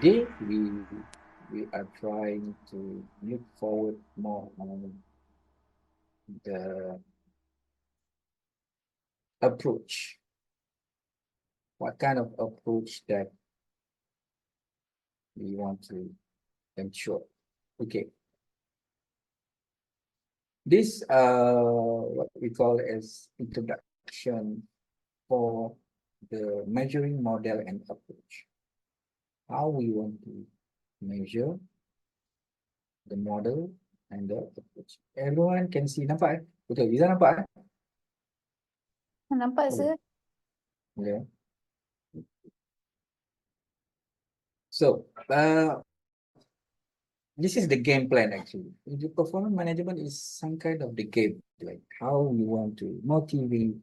today we are trying to look forward more on the approach. What kind of approach that we want to ensure? Okay. This what we call as introduction for the measuring model and approach. How we want to measure the model and the approach. Everyone can see, nampak? Betul, Iza nampak? Nampak, sir? Yeah. So, this is the game plan actually. The performance management is some kind of the game plan. How we want to motivate,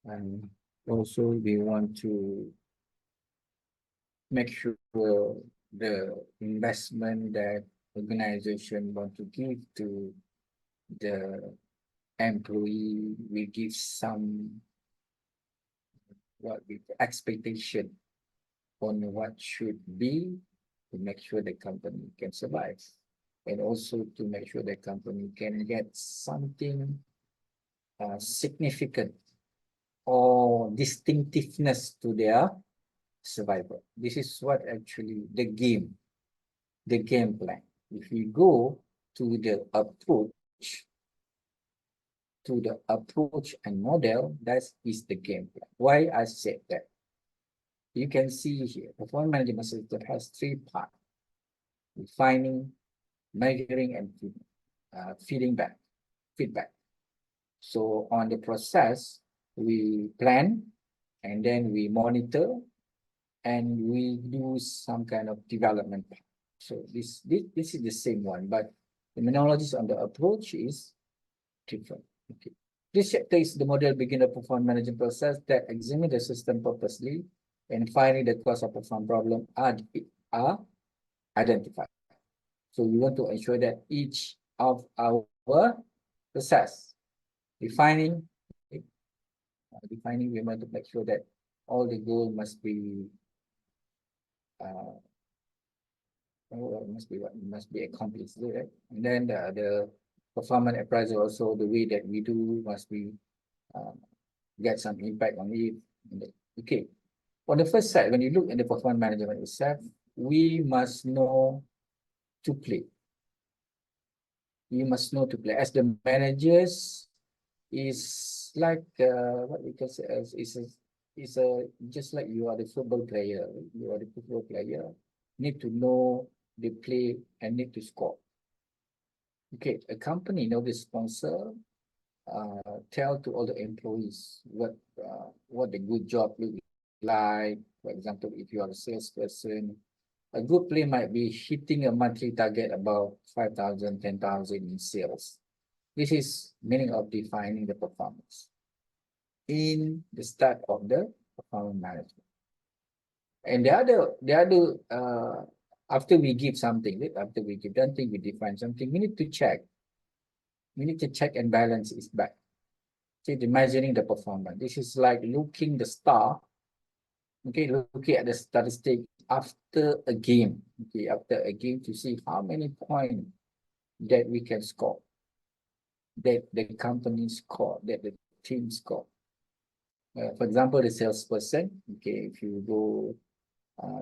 and also we want to make sure the investment that organization want to give to the employee, we give some what we expectation on what should be to make sure the company can survive, and also to make sure the company can get something significant or distinctiveness to their survival. This is what actually the game plan. If we go to the approach and model, that is the game plan. Why I said that? You can see here, performance management system has 3 parts: defining, measuring, and feedback. So on the process, we plan, and then we monitor, and we do some kind of development. So this is the same one, but the terminologies on the approach is different. Okay. This chapter is the model begin the performance management process that examine the system purposely and finding the cause of performance problem are identified. So we want to ensure that each of our process defining, we want to make sure that all the goal must be must be accomplished, right? And then the performance appraisal also, the way that we do must be get some impact on it. Okay. On the first side, when you look at the performance management itself, we must know to play. You must know to play. As the managers, is like what we can say as is a just like you are the football player. You are the football player. Need to know the play and need to score. Okay, a company know the sponsor. Tell to all the employees what the good job look like. For example, if you are a salesperson, a good play might be hitting a monthly target about 5,000, 10,000 in sales. This is meaning of defining the performance in the start of the performance management. And the other after we give something, after we give something, we define something, we need to check. We need to check and balance is back. See, the measuring the performance. This is like looking the star. Okay, looking at the statistic after a game. Okay, after a game to see how many points that we can score, that the company score, that the team score. For example, the salesperson. Okay, if you go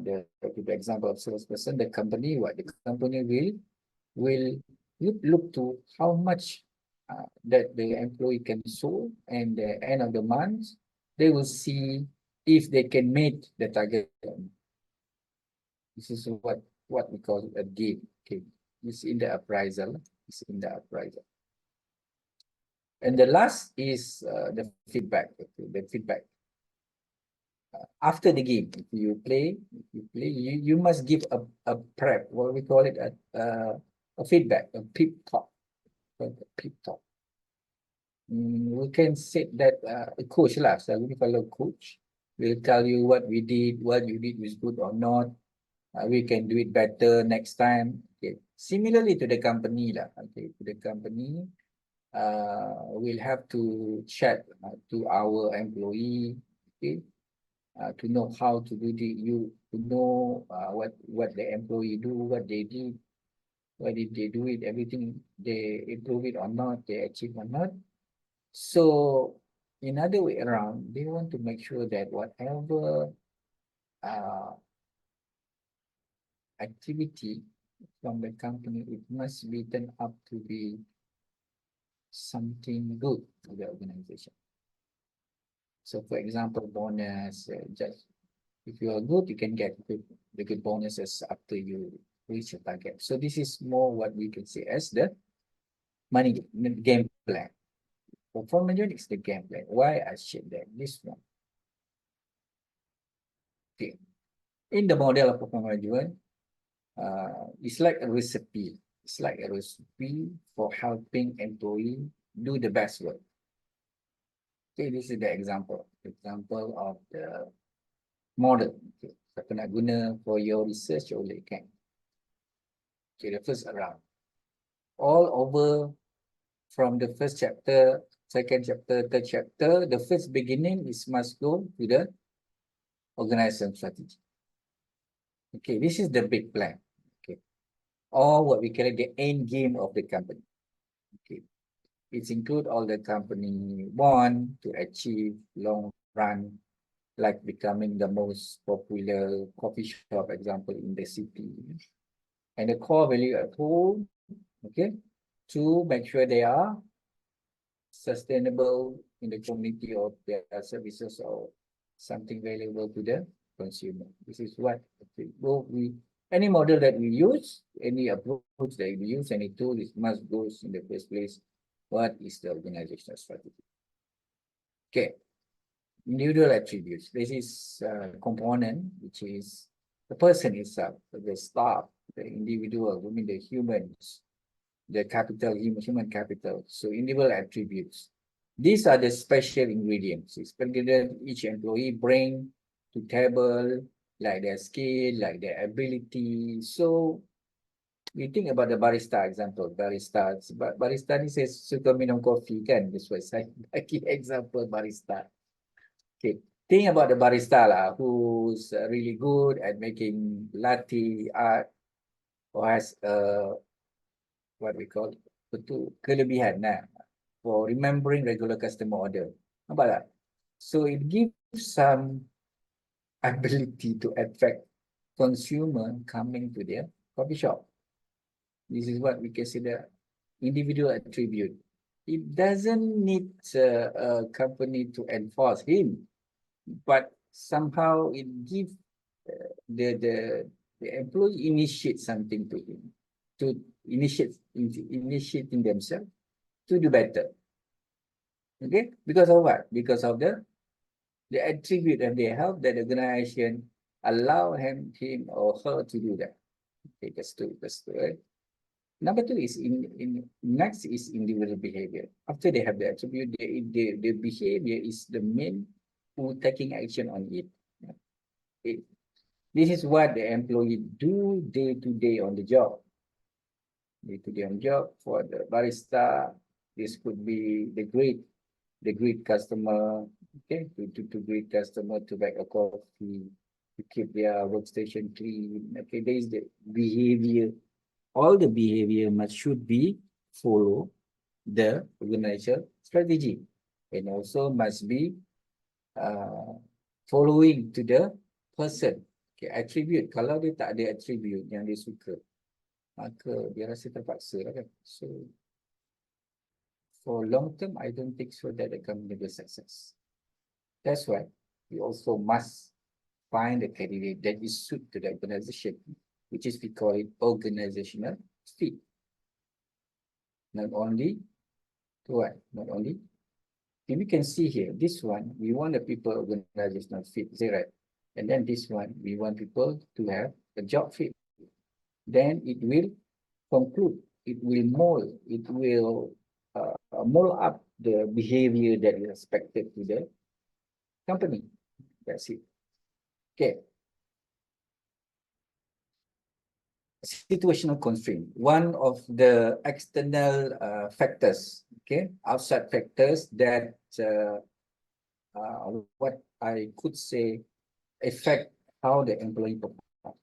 the example of salesperson, the company will look to how much that the employee can sold, and the end of the month they will see if they can meet the target. This is what we call a game. Okay, it's in the appraisal. It's in the appraisal. And the last is the feedback. Okay, the feedback. After the game, if you play, you must give a prep, what we call it, a feedback, a pep talk. We can say that a coach lah, so we call a coach, will tell you what we did, what you did was good or not. We can do it better next time. Okay. Similarly to the company lah. Okay, to the company, we'll have to chat to our employee. Okay. to know how to do to know what the employee do, what they did, why did they do it, everything, they improve it or not, they achieve or not. So in other way around, they want to make sure that whatever uh, activity from the company, it must be turned up to be something good to the organization. So for example, bonus, just if you are good, you can get the good bonuses after you reach your target. So this is more what we can say as the money game plan. Performance management is the game plan. Why I shared that this one. Okay. In the model of performance management, it's like a recipe. It's like a recipe for helping employee do the best work. Okay, this is the example of the model. Okay. Siapa nak guna for your research, boleh kan. Okay, the first round. All over from the first chapter, second chapter, third chapter, the first beginning is must go to the organization strategy. Okay, this is the big plan. Okay, or what we call it the end game of the company. Okay, it includes all the company want to achieve long run, like becoming the most popular coffee shop example in the city, and the core value at home. Okay, to make sure they are sustainable in the community of their services or something valuable to the consumer. This is what we any model that we use, any approach that we use, any tool, it must go in the first place. What is the organizational strategy? Okay, individual attributes. This is a component which is the person itself, the staff, the individual, I mean the humans, the capital, human capital. So individual attributes. These are the special ingredients. It's ingredient each employee bring to table, like their skill, like their ability. So we think about the barista example. Barista ni saya suka minum kopi kan. That's why saya bagi example barista. Okay. Think about the barista lah, who's really good at making latte art, or has what we call betul kelebihan lah for remembering regular customer order. Nampak tak? So it gives some ability to attract consumer coming to their coffee shop. This is what we consider individual attribute. It doesn't need a company to enforce him, but somehow it gives the employee initiate something to him, to initiating themselves to do better. Okay, because of what? Because of the attribute and the help that the organization allow him or her to do that. Okay, that's two. Right? Number two is next is individual behavior. After they have the attribute, the behavior is the main who taking action on it. Okay. This is what the employee do day to day on the job. Day to day on job for the barista. This could be the great customer. Okay, to greet customer, to bag a coffee, to keep their workstation clean. Okay, there is the behavior. All the behavior should be follow the organizational strategy, and also must be following to the person. Okay, attribute. Kalau dia tak ada attribute yang dia suka, maka dia rasa terpaksa lah kan. So for long term, I don't think so that the company will success. That's why we also must find a candidate that is suited to the organization, which is we call it organizational fit. Not only to what? Not only. If we can see here, this one, we want the people organizational fit, is it right? And then this one, we want people to have a job fit. Then it will conclude, it will mold, it will mold up the behavior that is expected to the company. That's it. Okay. Situational constraint, one of the external factors, okay, outside factors that what I could say affect how the employee perform.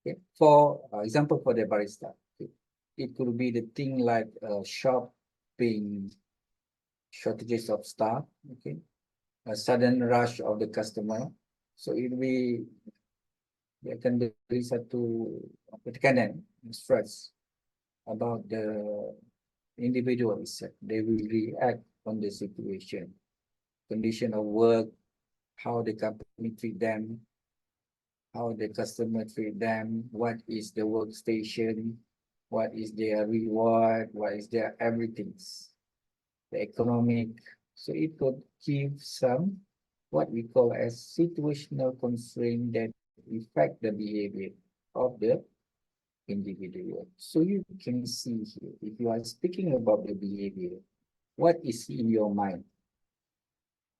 Okay. For example, for the barista, okay, it could be the thing like shop being shortages of staff, okay, a sudden rush of the customer. So it will be dia akan beri satu tekanan, stress about the individual itself. They will react on the situation, condition of work, how the company treat them, how the customer treat them, what is the workstation, what is their reward, what is their everything, the economic. So it could give some what we call as situational constraint that affect the behavior of the individual. So you can see here, if you are speaking about the behavior, what is in your mind?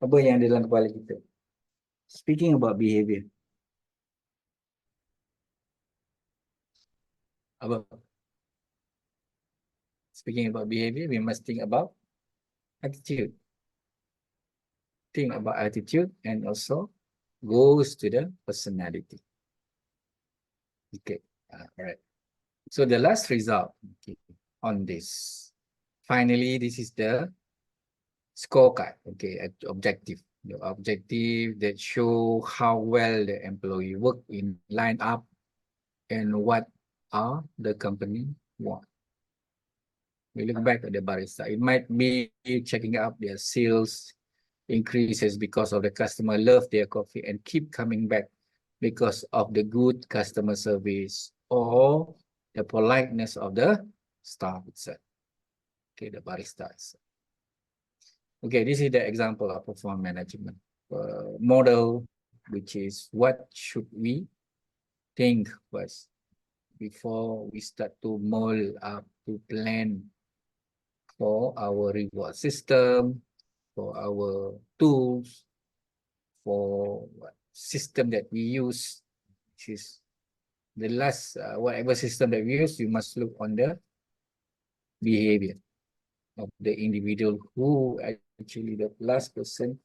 Apa yang dalam kepala kita? Speaking about behavior. Apa? Speaking about behavior, we must think about attitude. Think about attitude and also goes to the personality. Okay, all right. So the last result, okay, on this. Finally, this is the scorecard, okay, objective. The objective that show how well the employee work in line up and what are the company want. We look back at the barista. It might be checking up their sales increases because of the customer love their coffee and keep coming back because of the good customer service or the politeness of the staff itself. Okay, the barista itself. Okay, this is the example of performance management model, which is what should we think first before we start to mold up to plan for our reward system, for our tools, for what system that we use, which is the last, whatever system that we use, you must look on the behavior of the individual who actually the last person,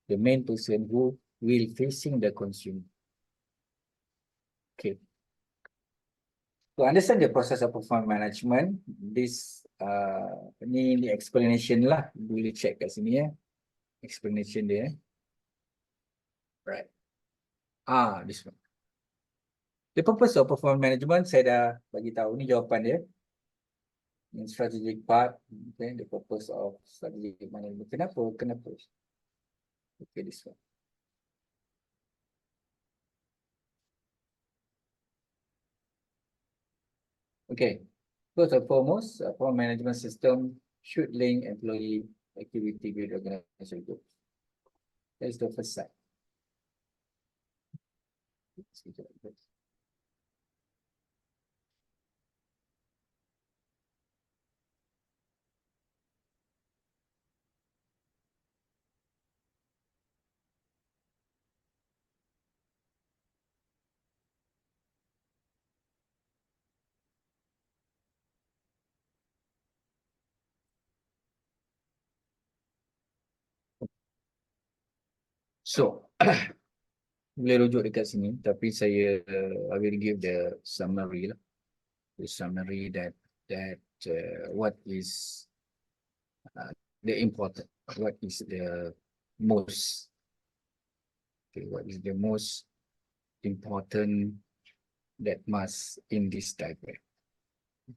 the main person who will facing the consumer. Okay. To understand the process of performance management, this ni explanation lah, boleh check kat sini ya, explanation dia. Right. This one. The purpose of performance management, saya dah bagi tahu ni jawapan dia. In strategic part, okay, the purpose of strategic management. Kenapa? Okay, this one. Okay, first and foremost, performance management system should link employee activity with organization goals. That's the first side. So, boleh rujuk dekat sini, tapi saya I will give the summary lah. The summary that what is the important, what is the most, okay, what is the most important that must in this diagram.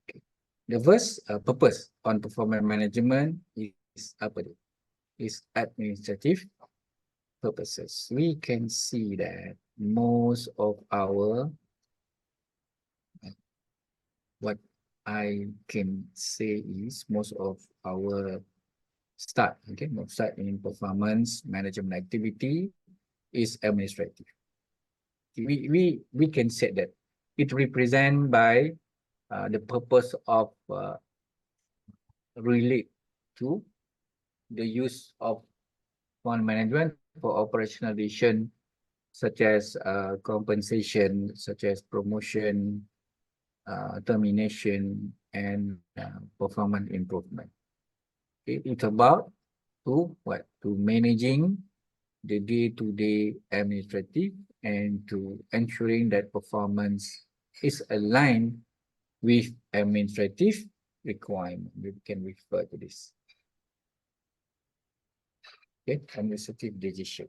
Okay. The first purpose on performance management is apa dia? Is administrative purposes. We can see that most of our what I can say is most of our start in performance management activity is administrative. We can say that it represent by the purpose of relate to the use of fund management for operational decision, such as compensation, such as promotion, termination, and performance improvement. Okay, it's about to managing the day-to-day administrative and to ensuring that performance is aligned with administrative requirement. We can refer to this. Okay, administrative decision.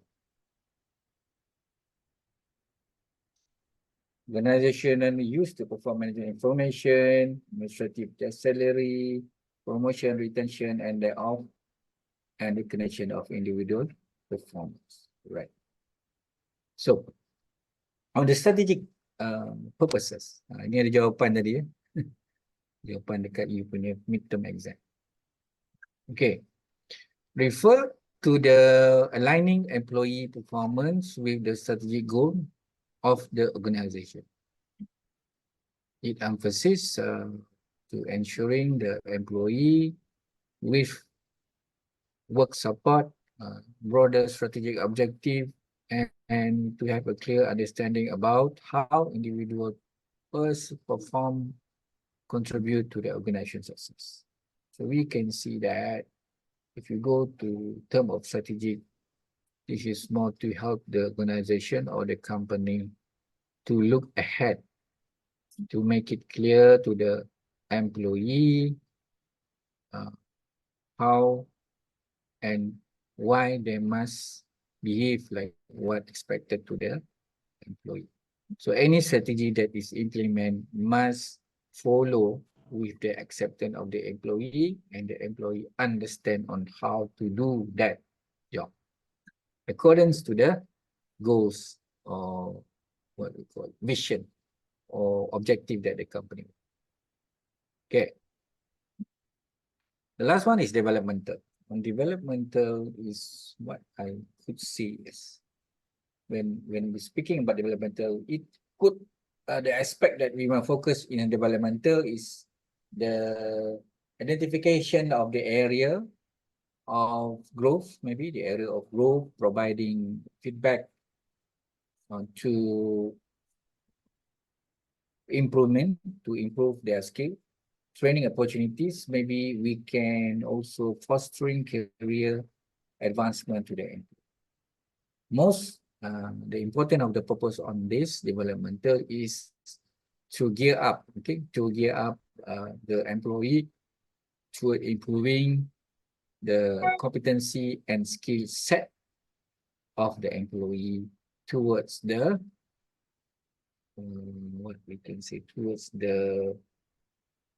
Organization and used to perform management information, administrative salary, promotion, retention, and thereof, and recognition of individual performance. Right. So, on the strategic purposes, ini ada jawapan tadi ya. Jawapan dekat you punya midterm exam. Okay. Refer to the aligning employee performance with the strategic goal of the organization. It emphasizes to ensuring the employee with work support, broader strategic objective, and to have a clear understanding about how individual perform, contribute to the organization success. So we can see that if you go to term of strategic, this is more to help the organization or the company to look ahead, to make it clear to the employee how and why they must behave like what expected to their employee. So any strategy that is implemented must follow with the acceptance of the employee, and the employee understand on how to do that job accordance to the goals or what we call vision or objective that the company. Okay. The last one is developmental. And developmental is what I could see is when we're speaking about developmental, it could the aspect that we want to focus in developmental is the identification of the area of growth, maybe the area of growth, providing feedback to improvement, to improve their skill, training opportunities. Maybe we can also fostering career advancement to the employee. Most the important of the purpose on this developmental is to gear up, okay, to gear up the employee to improving the competency and skill set of the employee towards the what we can say, towards the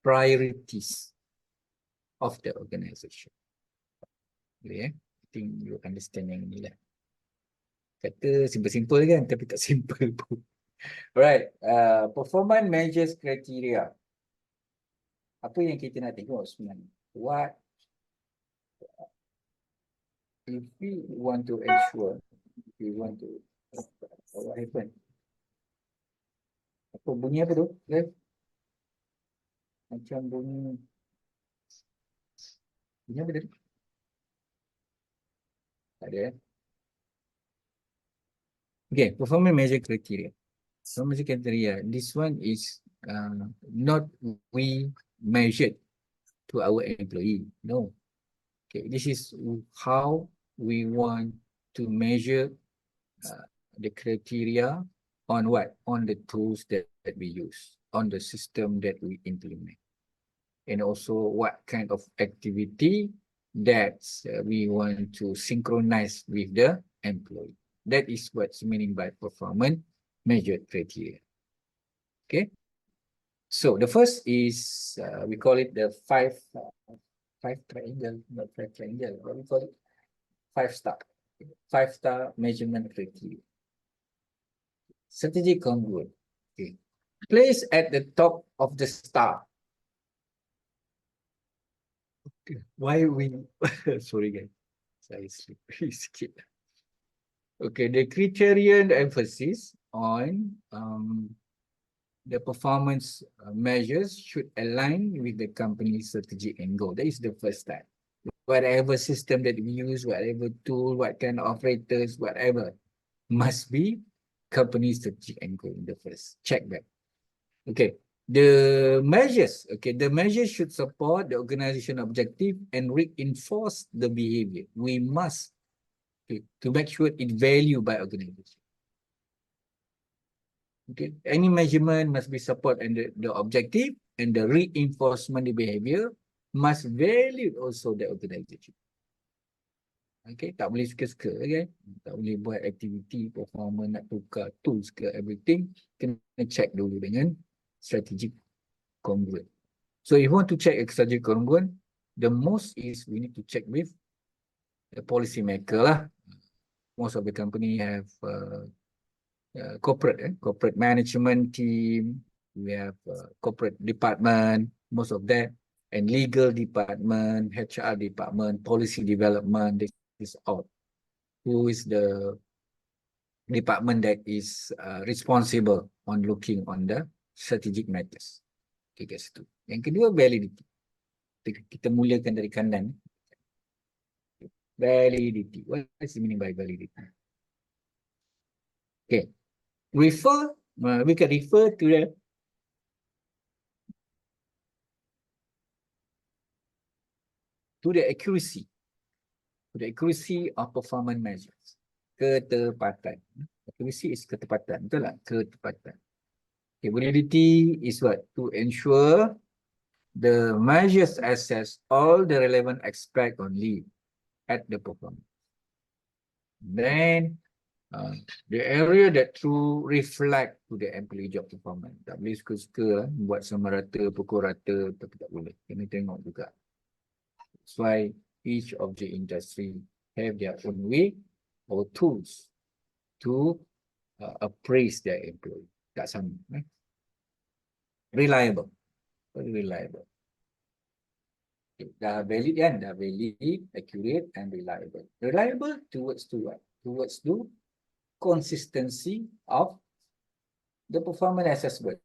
priorities of the organization. Okay, I think you understand yang ni lah. Kata simple-simple kan, tapi tak simple pun. Alright, performance measures criteria. Apa yang kita nak tengok sebenarnya? What if we want to ensure, if we want to, what happened? Apa bunyi apa tu? Okay. Macam bunyi apa tadi? Tak ada eh? Okay, performance measure criteria. Performance criteria. This one is not we measured to our employee. No. Okay, this is how we want to measure the criteria on what? On the tools that we use, on the system that we implement, and also what kind of activity that we want to synchronize with the employee. That is what's meaning by performance measured criteria. Okay. So the first is we call it the five triangle, not five triangle. What we call it? 5-star measurement criteria. Strategic congruent. Okay. Place at the top of the star. Okay. Why we? Sorry guys, I skip. Okay, the criterion emphasis on the performance measures should align with the company's strategy and goal. That is the first step. Whatever system that we use, whatever tool, what kind of operators, whatever, must be company's strategy and goal in the first. Check back. Okay, the measures. Okay, the measures should support the organization objective and reinforce the behavior. We must Okay, to make sure it valued by organization. Okay, any measurement must be support and the objective and the reinforcement the behavior must value also the organization. Okay, tak boleh suka-suka, okay? Tak boleh buat aktiviti, performance, nak tukar tools ke everything. Kena check dulu dengan strategic congruent. So if you want to check a strategic congruent, the most is we need to check with the policy maker lah. Most of the company have corporate management team. We have corporate department, most of that, and legal department, HR department, policy development. This is all. Who is the department that is responsible on looking on the strategic matters? Okay, kat situ. Yang kedua, validity. Kita mulakan dari kanan. Validity. What is the meaning by validity? Okay. We can refer to the accuracy. To the accuracy of performance measures. Ketepatan. Accuracy is ketepatan. Betul tak? Ketepatan. Okay, validity is what? To ensure the measures assess all the relevant aspects only at the performance. Then, the area that true reflect to the employee job performance. Tak boleh suka-suka buat sama rata, pukul rata, tapi tak boleh. Kena tengok juga. That's why each of the industry have their own way or tools to appraise their employee. Tak sama. Reliable. Very reliable. Dah valid kan? Dah valid, accurate and reliable. Reliable towards to what? Towards to consistency of the performance assessment.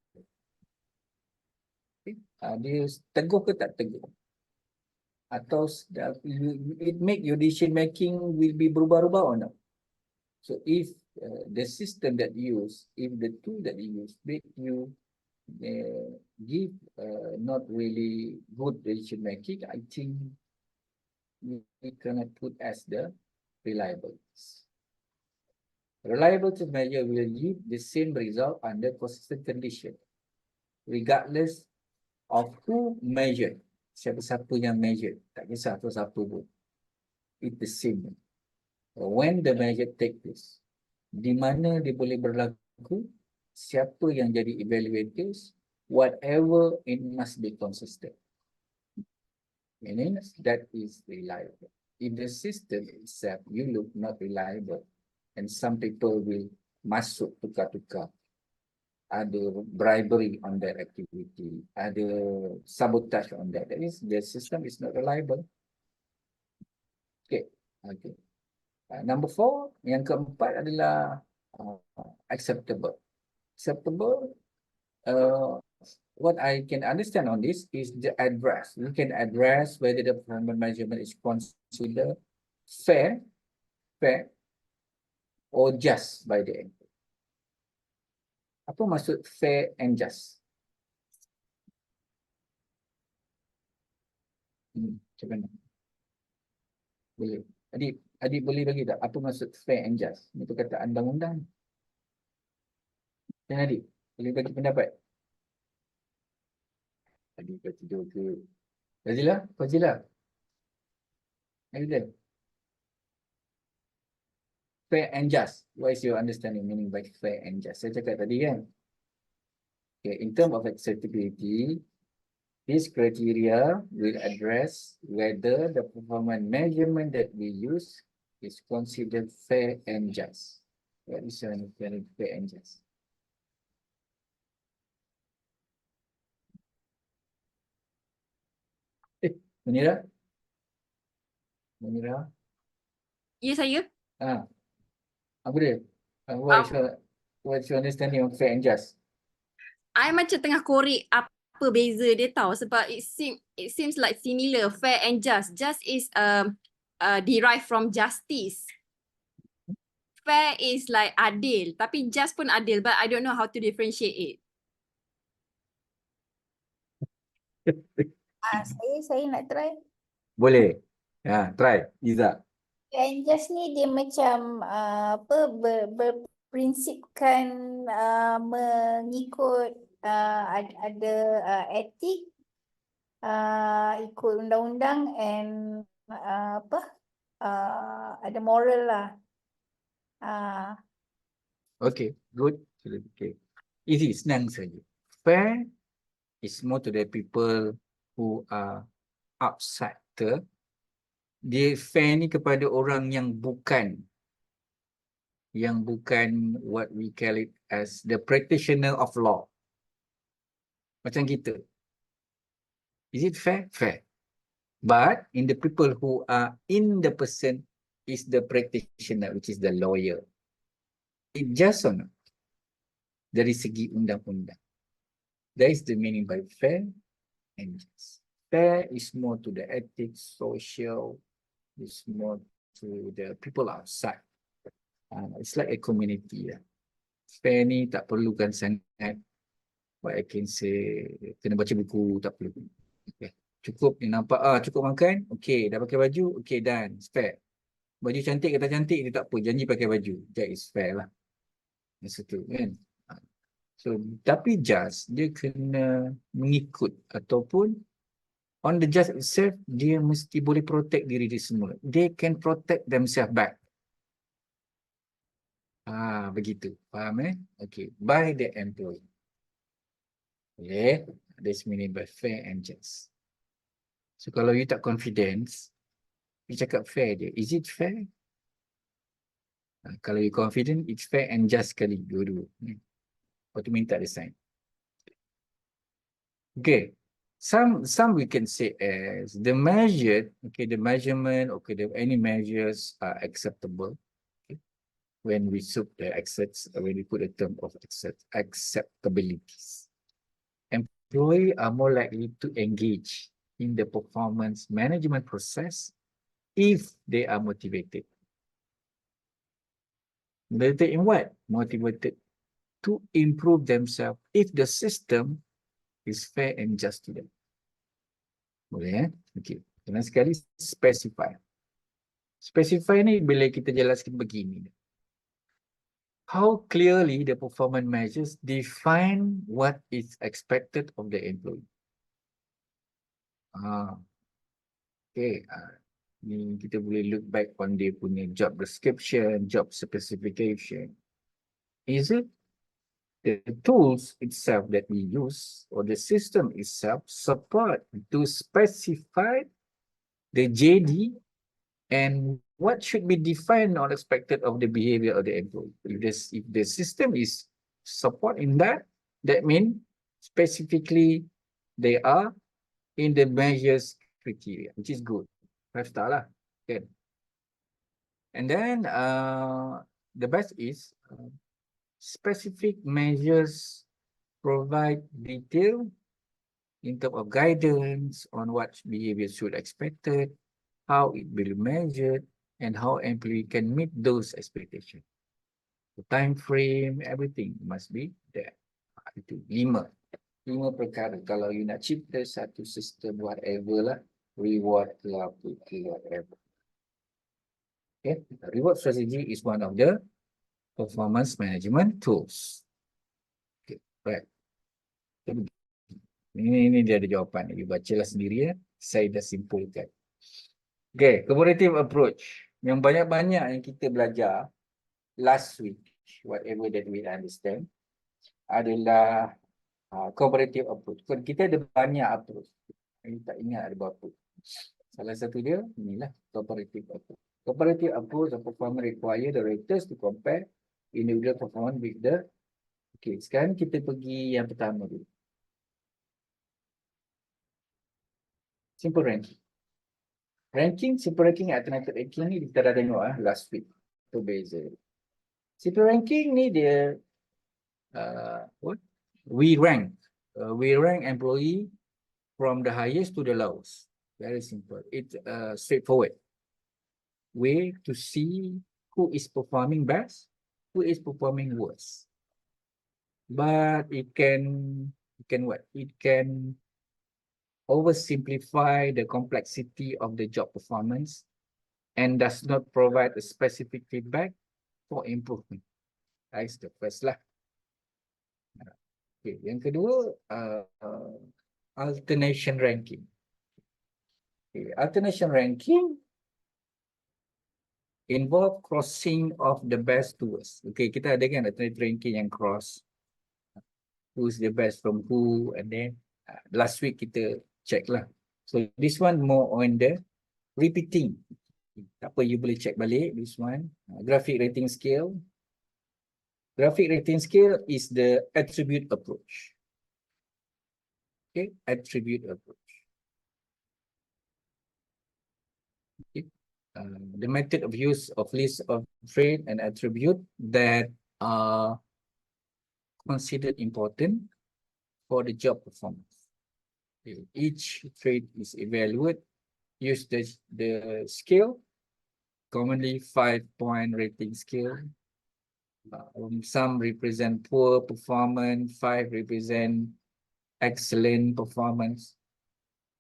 Okay. Dia teguh ke tak teguh? Atau it make your decision making will be berubah-ubah or not? So if the system that you use, if the tool that you use make you give not really good decision making, I think we cannot put as the reliable. Reliable measure will give the same result under consistent condition, regardless of who measured. Siapa-siapa yang measure, tak kisah tu siapa pun. It's the same. When the measure take place, di mana dia boleh berlaku, siapa yang jadi evaluators, whatever, it must be consistent. Meaning that is reliable. If the system itself you look not reliable, and some people will masuk tukar-tukar, ada bribery on that activity, ada sabotage on that. That means the system is not reliable. Okay. Number 4, yang keempat adalah acceptable. Acceptable, what I can understand on this is the address. You can address whether the performance measurement is considered fair or just by the end. Apa maksud fair and just? Macam mana? Boleh. Adik boleh bagi tak? Apa maksud fair and just? Ini perkataan undang-undang. Dan adik, boleh bagi pendapat? Adik dah tidur ke? Fazilah. Adik. Fair and just. What is your understanding meaning by fair and just? Saya cakap tadi kan. Okay, in terms of acceptability, this criteria will address whether the performance measurement that we use is considered fair and just. What is your understanding fair and just? Munira? Ya, saya. Apa dia? What's your understanding of fair and just? I macam tengah korek apa beza dia tahu sebab it seems like similar, fair and just. Just is derived from justice. Fair is like adil, tapi just pun adil, but I don't know how to differentiate it. Saya nak try. Boleh. Try. Iza. Just ni dia macam apa berprinsipkan mengikut ada etik, ikut undang-undang and apa ada moral lah. Okay, good. Okay. Easy, senang saja. Fair is more to the people who are outside the. Dia fair ni kepada orang yang bukan what we call it as the practitioner of law. Macam kita. Is it fair? Fair. But in the people who are in the person is the practitioner, which is the lawyer. It just or not? Dari segi undang-undang. That is the meaning by fair and just. Fair is more to the ethics, social, is more to the people outside. It's like a community. Fair ni tak perlukan sangat. What I can say, kena baca buku, tak perlu. Okay. Cukup dia nampak, cukup makan, okay, dah pakai baju, okay, done, it's fair. Baju cantik kata cantik, dia tak apa, janji pakai baju. That is fair lah. Yang satu kan. So, tapi just, dia kena mengikut ataupun on the just itself, dia mesti boleh protect diri dia semua. They can protect themselves back. Begitu. Faham Okay. By the employee. Okay. That's meaning by fair and just. So, kalau you tak confidence, you cakap fair je. Is it fair? Kalau you confident, it's fair and just sekali. Dua-dua. Lepas tu minta dia sign. Okay. Some we can say as the measure, okay, the measurement, okay, any measures are acceptable. Okay. When we suit the accepts, when we put a term of acceptabilities. Employees are more likely to engage in the performance management process if they are motivated. Motivated in what? Motivated to improve themselves if the system is fair and just to them. Boleh Okay. Kena sekali specify. Specify ni bila kita jelaskan begini. How clearly the performance measures define what is expected of the employee. Okay. Ni kita boleh look back on dia punya job description, job specification. Is it the tools itself that we use or the system itself support to specify the JD and what should be defined or expected of the behavior of the employee? If the system is supporting that, that means specifically they are in the measures criteria, which is good. 5 star lah. Okay. And then the best is specific measures provide detail in terms of guidance on what behavior should expected, how it will be measured, and how employee can meet those expectations. The time frame, everything must be there. Itu 5 perkara. Kalau you nak cipta satu sistem whatever lah, reward lah, whatever. Okay, reward strategy is one of the performance management tools. Okay, right. Ini dia ada jawapan. You bacalah sendiri ya. Saya dah simpulkan. Okay, cooperative approach. Yang banyak-banyak yang kita belajar last week, whatever that we understand, adalah cooperative approach. Kita ada banyak approach. Saya tak ingat ada berapa. Salah satu dia, inilah cooperative approach. Cooperative approach of performance require the raters to compare individual performance with the. Okay, sekarang kita pergi yang pertama dulu. Simple ranking. Simple ranking, alternative ranking ni kita dah tengok last week. Itu beza. Simple ranking ni dia we rank employee from the highest to the lowest. Very simple. It's straightforward way to see who is performing best, who is performing worse. But it can what? It can oversimplify the complexity of the job performance and does not provide a specific feedback for improvement. That's the first lah. Okay, yang kedua, alternation ranking. Okay, alternation ranking involve crossing of the best to worst. Okay, kita ada kan alternate ranking yang cross. Who's the best from who, and then last week kita check lah. So this one more on the repeating. Tak apa, you boleh check balik this one. Graphic rating scale. Graphic rating scale is the attribute approach. Okay, attribute approach. Okay. The method of use of list of trait and attribute that are considered important for the job performance. Okay. Each trait is evaluated, use the scale, commonly 5-point rating scale. Some represent poor performance, 5 represent excellent performance.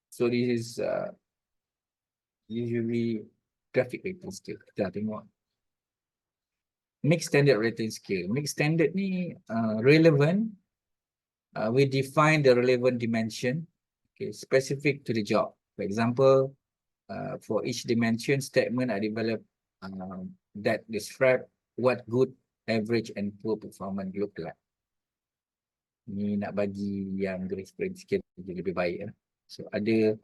So this is usually graphic rating scale. Kita tengok. Mixed standard rating scale. Mixed standard ni relevant. We define the relevant dimension, okay, specific to the job. For example, for each dimension statement I develop that describe what good, average and poor performance look like. Ni nak bagi yang grade sikit lebih baik. So ada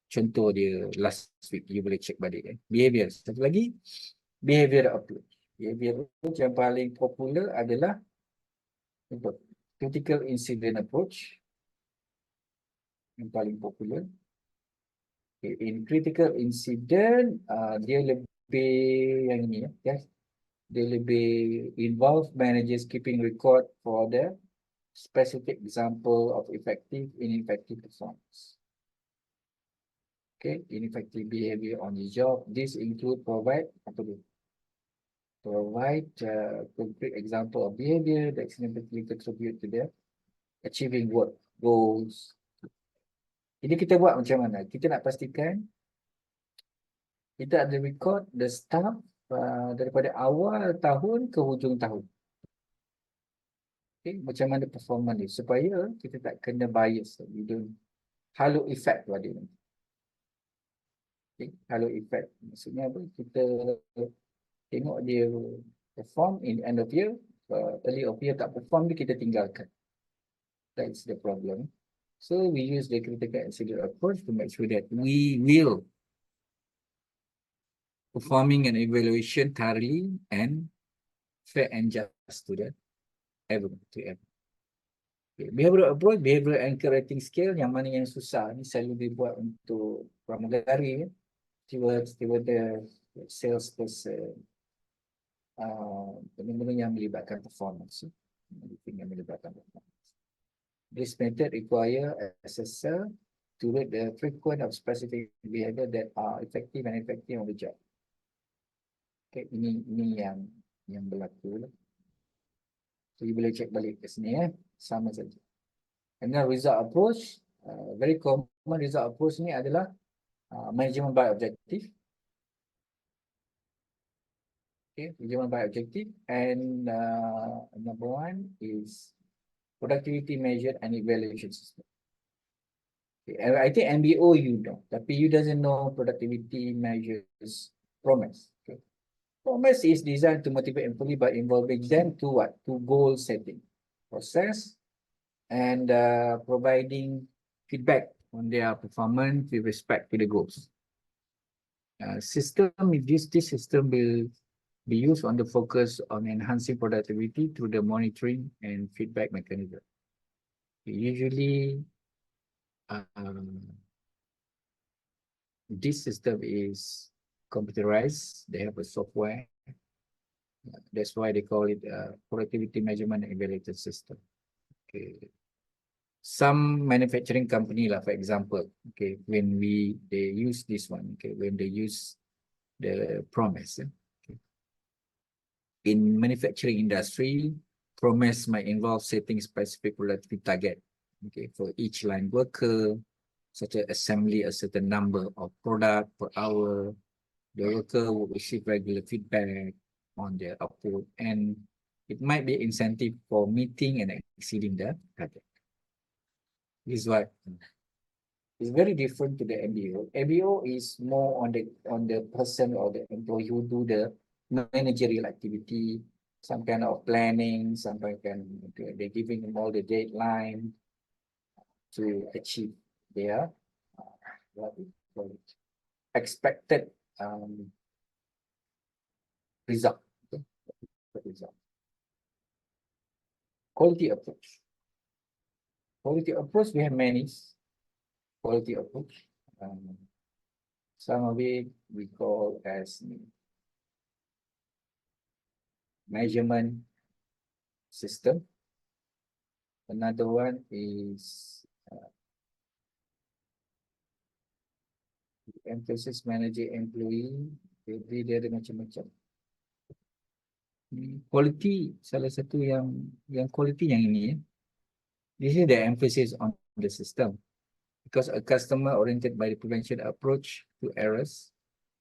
contoh dia last week, you boleh check balik. Behavior. Satu lagi, behavior approach. Behavior approach yang paling popular adalah critical incident approach. Yang paling popular. Okay, in critical incident, dia lebih yang ini ya. Dia lebih involve managers keeping record for the specific example of effective, ineffective performance. Okay, ineffective behavior on the job. This include provide concrete example of behavior that significantly contribute to the achieving work goals. Jadi kita buat macam mana? Kita nak pastikan kita ada record the staff daripada awal tahun ke hujung tahun. Okay, macam mana performance dia supaya kita tak kena bias. We don't halo effect pada dia. Okay, halo effect maksudnya apa? Kita tengok dia perform in end of year, early of year tak perform dia kita tinggalkan. That's the problem. So we use the critical incident approach to make sure that we will performing an evaluation thoroughly and fair and just to the everyone. Okay. Behavioral approach, behavioral anchor rating scale, yang mana yang susah ni selalu dibuat untuk pramugari, steward, sales person, benda-benda yang melibatkan performance. Yang melibatkan performance. This method require assessor to rate the frequent of specific behavior that are effective and ineffective on the job. Okay, ini yang berlaku. So you boleh check balik ke sini sama saja. And then result approach, very common result approach ni adalah management by objective. Okay, management by objective, and number one is productivity measure and evaluation system. Okay, I think MBO you know, tapi you doesn't know productivity measures promise. Okay. Promise is designed to motivate employee by involving them to what? To goal setting, process, and providing feedback on their performance with respect to the goals. System, this system will be used on the focus on enhancing productivity through the monitoring and feedback mechanism. Usually, this system is computerized. They have a software. That's why they call it a productivity measurement and evaluation system. Okay. Some manufacturing company, like for example, okay, when they use this one, okay, when they use the promise. Okay. In manufacturing industry, promise might involve setting specific productivity target, okay, for each line worker, such as assembly a certain number of product per hour, The worker will receive regular feedback on their output, and it might be incentive for meeting and exceeding the target. This is what is very different to the MBO. MBO is more on the person or the employee who do the managerial activity, some kind of planning, some kind they're giving them all the deadline to achieve their what we call it, expected result. Okay? Result. Quality approach. Quality approach, we have many quality approach. Some of it we call as measurement system. Another one is emphasis manager employee. Jadi dia ada macam-macam. Quality salah satu yang quality yang ini ya. This is the emphasis on the system because a customer oriented by the prevention approach to errors,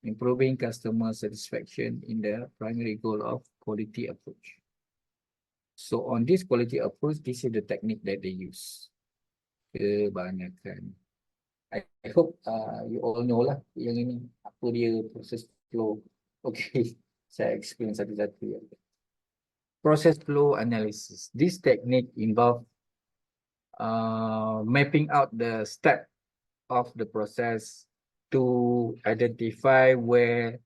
improving customer satisfaction in the primary goal of quality approach. So on this quality approach, this is the technique that they use. Kebanyakan. I hope you all know lah yang ini apa dia process flow. Okay, saya explain satu-satu. Process flow analysis. This technique involves mapping out the step of the process to identify where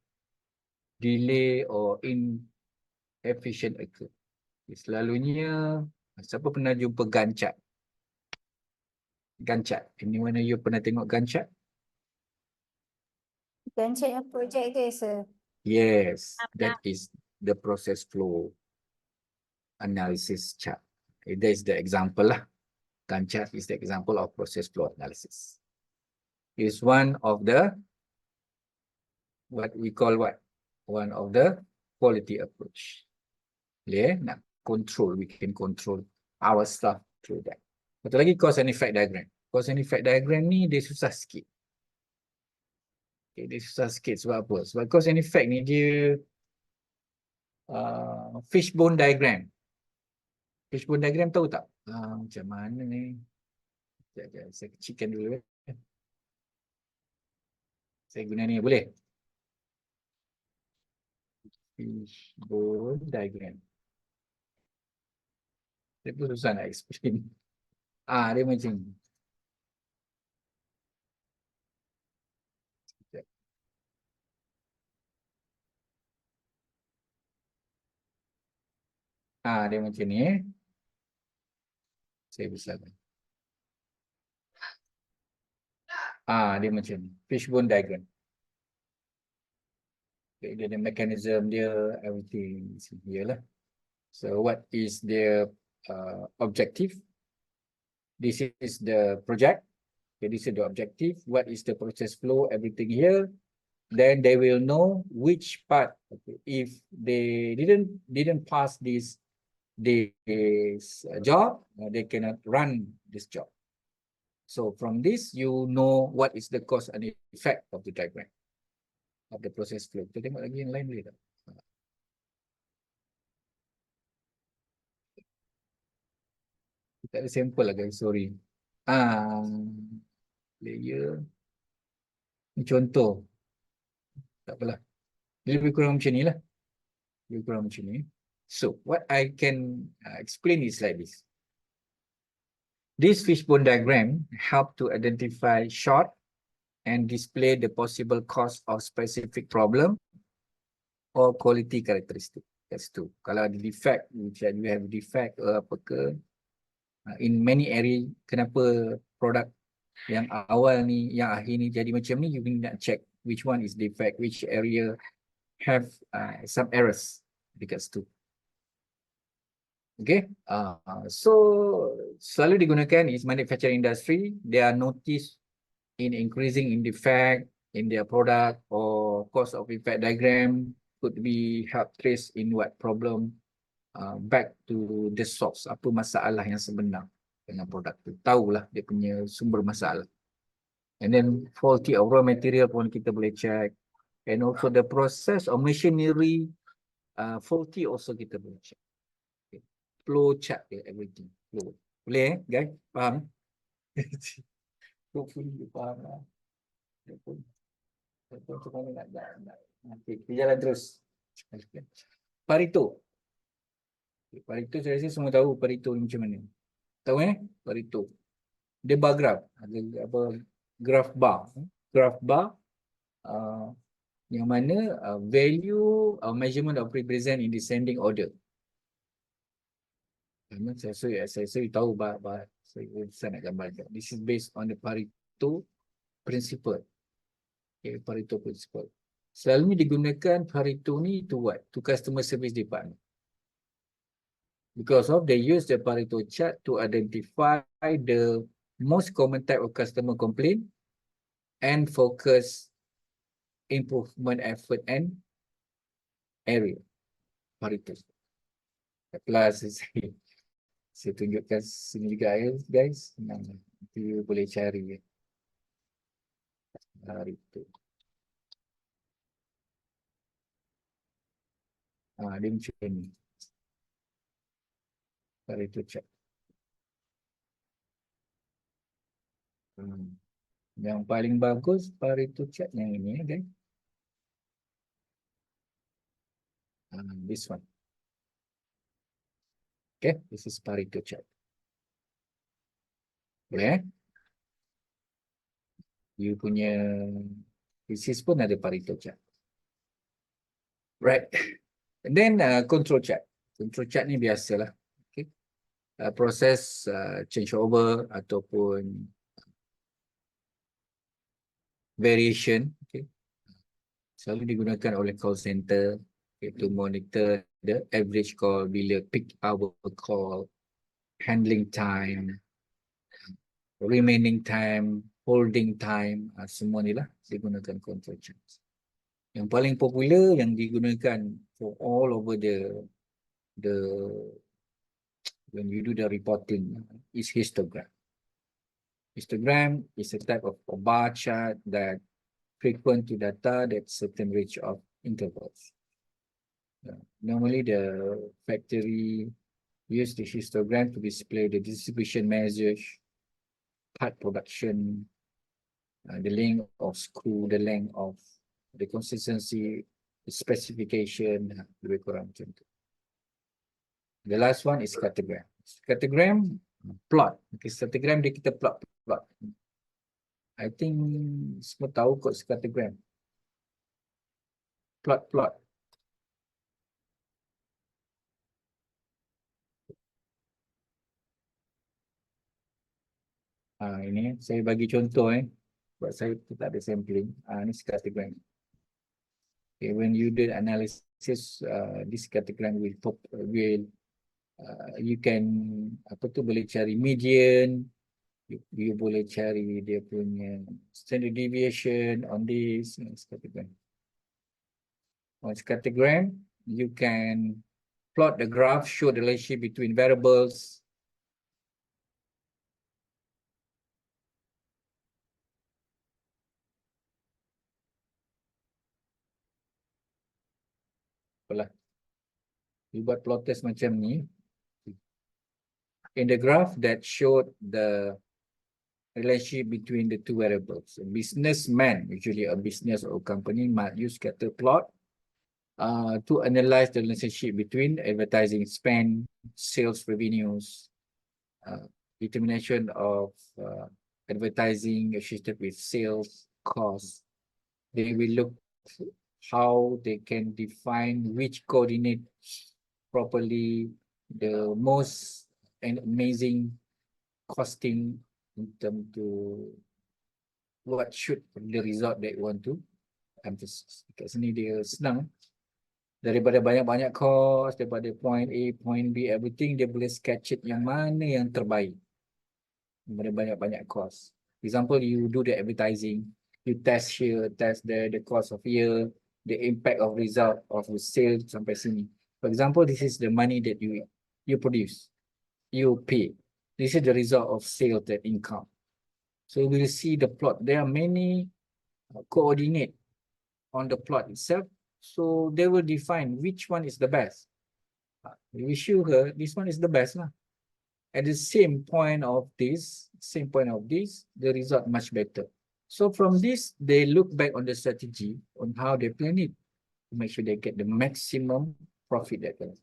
delay or inefficient occur. Selalunya, siapa pernah jumpa Gantt chart? Gantt chart. Anyone of you pernah tengok Gantt chart? Gantt chart yang project tu sir. Yes, that is the process flow analysis chart. That is the example lah. Gantt chart is the example of process flow analysis. It is one of the what we call what? One of the quality approach. Yeah, nak control, we can control our stuff through that. Satu lagi cause and effect diagram. Cause and effect diagram ni dia susah sikit. Okay, dia susah sikit sebab apa? Sebab cause and effect ni dia fishbone diagram. Fishbone diagram tahu tak? Macam mana ni? Sekejap, saya kecilkan dulu. Saya guna ni boleh? Fishbone diagram. Dia pun susah nak explain. Dia macam ni. Dia macam ni. Saya besarkan. Dia macam ni. Fishbone diagram. Okay, dia ada mechanism dia, everything. Yalah. So what is their objective? This is the project. Okay, this is the objective. What is the process flow? Everything here. Then they will know which part. Okay, if they didn't pass this job, they cannot run this job. So from this, you know what is the cause and effect of the diagram of the process flow. Kita tengok lagi yang lain boleh tak? Tak ada sampel lah guys, sorry. Layer. Ini contoh. Tak apalah. Dia lebih kurang macam ni lah. Lebih kurang macam ni. So, what I can explain is like this. This fishbone diagram help to identify short and display the possible cause of specific problem or quality characteristic. That's two. Kalau ada defect, you have defect apa ke, in many area, kenapa produk yang awal ni, yang akhir ni jadi macam ni, you nak check which one is defect, which area have some errors regards to. Okay, so selalu digunakan is manufacturing industry. They are noticed in increasing in defect in their product or cause of effect diagram could be help trace in what problem back to the source. Apa masalah yang sebenar dengan produk tu? Tahulah dia punya sumber masalah. And then faulty of raw material pun kita boleh check. And also the process of machinery faulty also kita boleh check. Okay. Flow chart dia, everything. Flow. Boleh guys? Faham? Hopefully you faham lah. Cuma nak. Okay, kita jalan terus. Pareto. Okay, Pareto saya rasa semua tahu Pareto ni macam mana. Tahu Pareto. Dia bar graph. Ada apa? Graph bar. Graph bar. Yang mana value measurement of represent in descending order. Saya tahu saya nak gambarkan. This is based on the Pareto principle. Okay, Pareto principle. Selalunya digunakan Pareto ni to what? To customer service department. Because of they use the Pareto chart to identify the most common type of customer complaint and focus improvement effort and area. Pareto. Plus, saya tunjukkan sini juga guys. Nanti you boleh cari. Pareto. Dia macam ni. Pareto chart. Yang paling bagus Pareto chart yang ini guys. This one. Okay, this is Pareto chart. Boleh You punya thesis pun ada Pareto chart. Right. And then control chart. Control chart ni biasalah. Okay. Proses changeover ataupun variation. Okay. Selalu digunakan oleh call center to monitor the average call bila peak hour call, handling time, remaining time, holding time, semua ni lah digunakan control charts. Yang paling popular yang digunakan for all over the when you do the reporting is histogram. Histogram is a type of a bar chart that frequent to data that certain range of intervals. Normally the factory use the histogram to display the distribution measures, part production, the length of screw, the length of the consistency, the specification, lebih kurang macam tu. The last one is scattergram. Scattergram, plot. Okay, scattergram dia kita plot. I think semua tahu kot scattergram. Plot. Ini saya bagi contoh sebab saya tak ada sampling. Ini scattergram. Okay, when you do analysis, this scattergram will you can boleh cari median, you boleh cari dia punya standard deviation on this scattergram. On scattergram, you can plot the graph, show the relationship between variables. You buat plot test macam ni. In the graph that showed the relationship between the two variables. A businessman, usually a business or company, might use scatter plot to analyze the relationship between advertising spend, sales revenues, determination of advertising associated with sales costs. They will look how they can define which coordinate properly the most and amazing costing in terms to what should the result that you want to emphasize. Kat sini dia senang. Daripada banyak-banyak cost, daripada point A, point B, everything, dia boleh sketch it yang mana yang terbaik. Daripada banyak-banyak cost. Example, you do the advertising, you test here, test there, the cost of here, the impact of result of the sale sampai sini. For example, this is the money that you produce, you pay. This is the result of sales that income. So we will see the plot. There are many coordinate on the plot itself. So they will define which one is the best. We show her this one is the best lah. At the same point of this, the result much better. So from this, they look back on the strategy on how they plan it to make sure they get the maximum profit that they.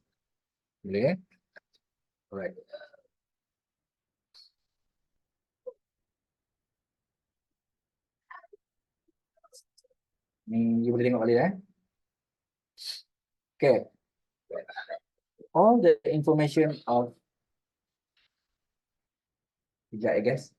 Boleh? Alright. Ni you boleh tengok balik Okay. All the information of I guess.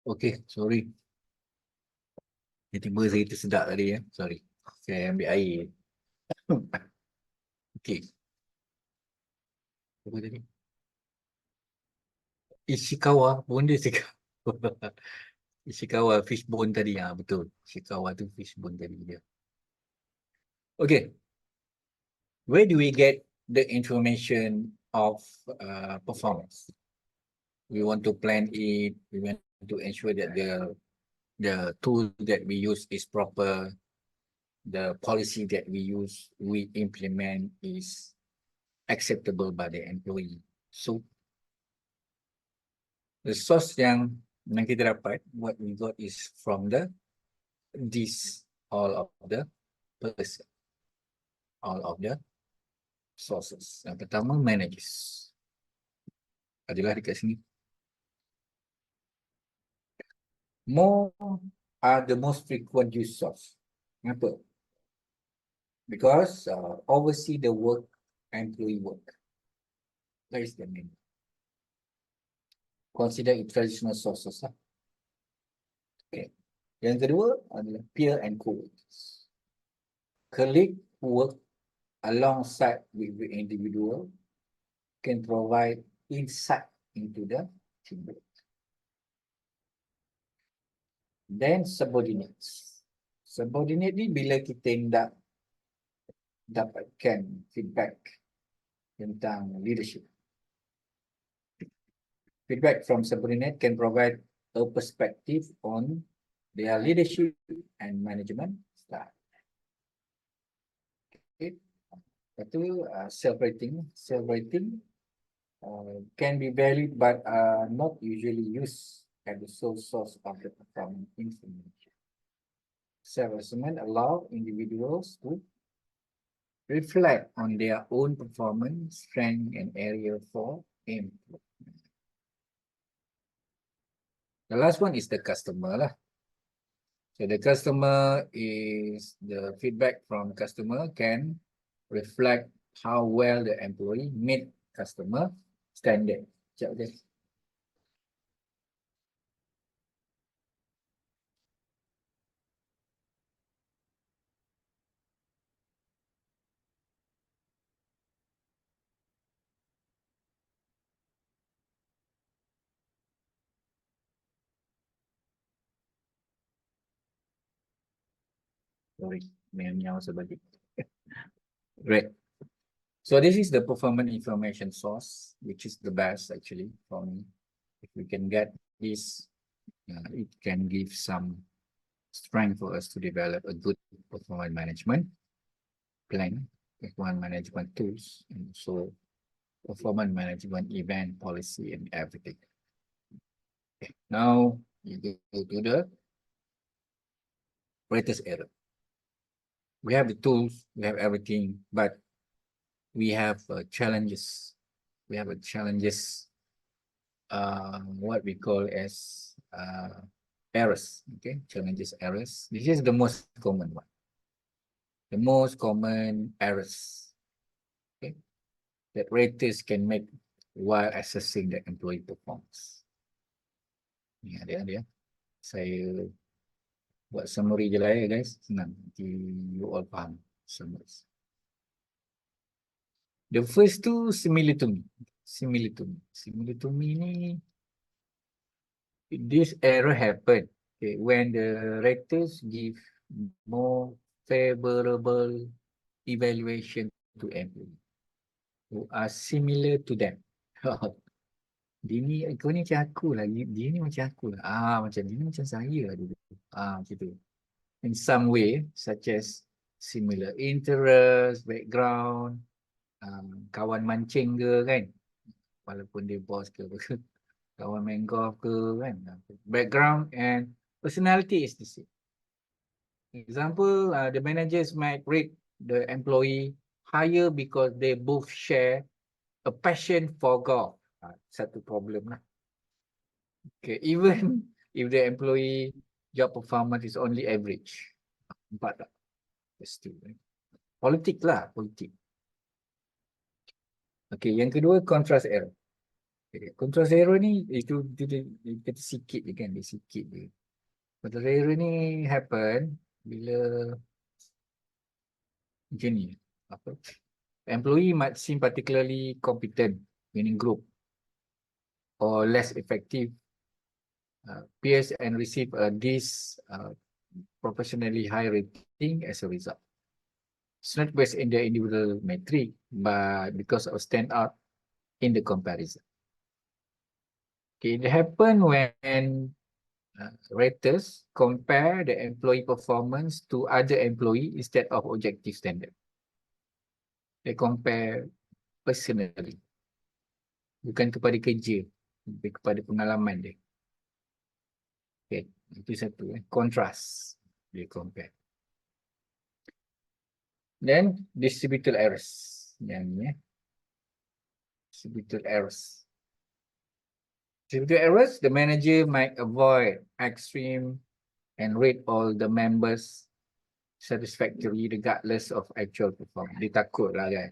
Okay, sorry. Tiba-tiba saya tersedak tadi ya. Sorry. Saya ambil air. Okay. Apa tadi? Ishikawa, benda Ishikawa. Ishikawa fishbone tadi ya, betul. Ishikawa tu fishbone tadi dia. Okay. Where do we get the information of performance? We want to plan it. We want to ensure that the tool that we use is proper. The policy that we use, we implement is acceptable by the employee. So the source yang kita dapat, what we got is from all of the person, all of the sources. Yang pertama, managers. Adalah dekat sini. More are the most frequent use source. Kenapa? Because oversee the work, employee work. That is the main. Consider it traditional sources. Okay. Yang kedua adalah peer and co-workers. Colleague who work alongside with the individual can provide insight into the teamwork. Then subordinates. Subordinate ni bila kita hendak dapatkan feedback tentang leadership. Feedback from subordinate can provide a perspective on their leadership and management style. Okay. Lepas tu self-rating. Self-rating can be valid but not usually used as the sole source of the performance information. Self-assessment allow individuals to reflect on their own performance, strength, and area for improvement. The last one is the customer lah. So the customer is the feedback from customer can reflect how well the employee meet customer standard. Sekejap je. Sorry, meow sebalik. Great. So this is the performance information source, which is the best actually for me. If we can get this, it can give some strength for us to develop a good performance management plan, performance management tools, and so performance management event policy and everything. Okay. Now you go to the greatest error. We have the tools, we have everything, but we have challenges. We have challenges, what we call as errors. Okay, challenges, errors. This is the most common one. The most common errors, okay, that raters can make while assessing the employee performance. Ni ada. Saya buat summary je lah ya guys. Senang. Nanti you all faham summary. The first two similar to me. Similar to me ni, this error happen, okay, when the raters give more favorable evaluation to employee who are similar to them. Dia ni, kau ni macam aku lah. Dia ni macam aku lah. Macam dia ni macam saya lah dulu. Macam tu. In some way, such as similar interest, background, kawan mancing ke kan. Walaupun dia bos ke, kawan main golf ke kan. Background and personality is the same. Example, the managers might rate the employee higher because they both share a passion for golf. Satu problem lah. Okay, even if the employee job performance is only average. Empat tak? Still, politik lah, politik. Okay, yang kedua, contrast error. Okay, contrast error ni, itu dia kata sikit je kan, dia sikit je. Contrast error ni happen bila macam ni. Apa? Employee might seem particularly competent, meaning group, or less effective peers and receive this professionally high rating as a result. It's not based in the individual metric, but because of stand out in the comparison. Okay, it happen when raters compare the employee performance to other employee instead of objective standard. They compare personally, bukan kepada kerja, tapi kepada pengalaman dia. Okay, itu satu. Contrast, dia compare. Then distributed errors. Yang ni, distributed errors. Distributed errors, the manager might avoid extreme and rate all the members satisfactory regardless of actual performance. Dia takut lah kan.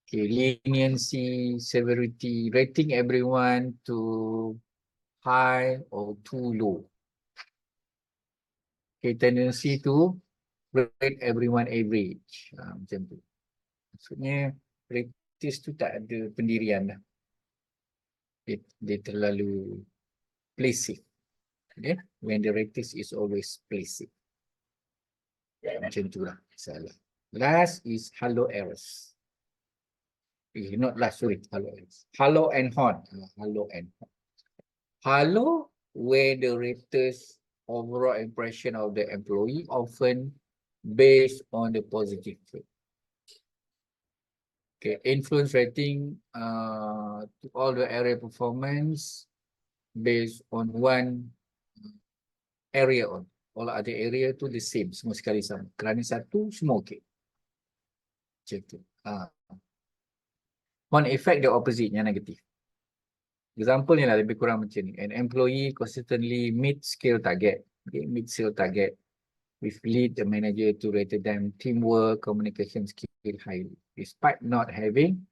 Okay, leniency, severity, rating everyone to high or too low. Okay, tendency to rate everyone average. Macam tu. Maksudnya, raters tu tak ada pendirian dah. Dia terlalu placing. Okay? When the raters is always placing. Macam tu lah. Salah. Last is halo errors. Not last, sorry. Halo errors. Halo and horn. Halo and horn. Halo, where the raters overall impression of the employee often based on the positive trait. Okay, influence rating to all the area performance based on one area on. All other area tu the same, semua sekali sama. Kerana satu, semua okey. Macam tu. One effect the opposite, yang negatif. Example ni lah lebih kurang macam ni. An employee consistently meet skill target. Okay, meet skill target. With lead the manager to rate them teamwork, communication skill highly. Despite not having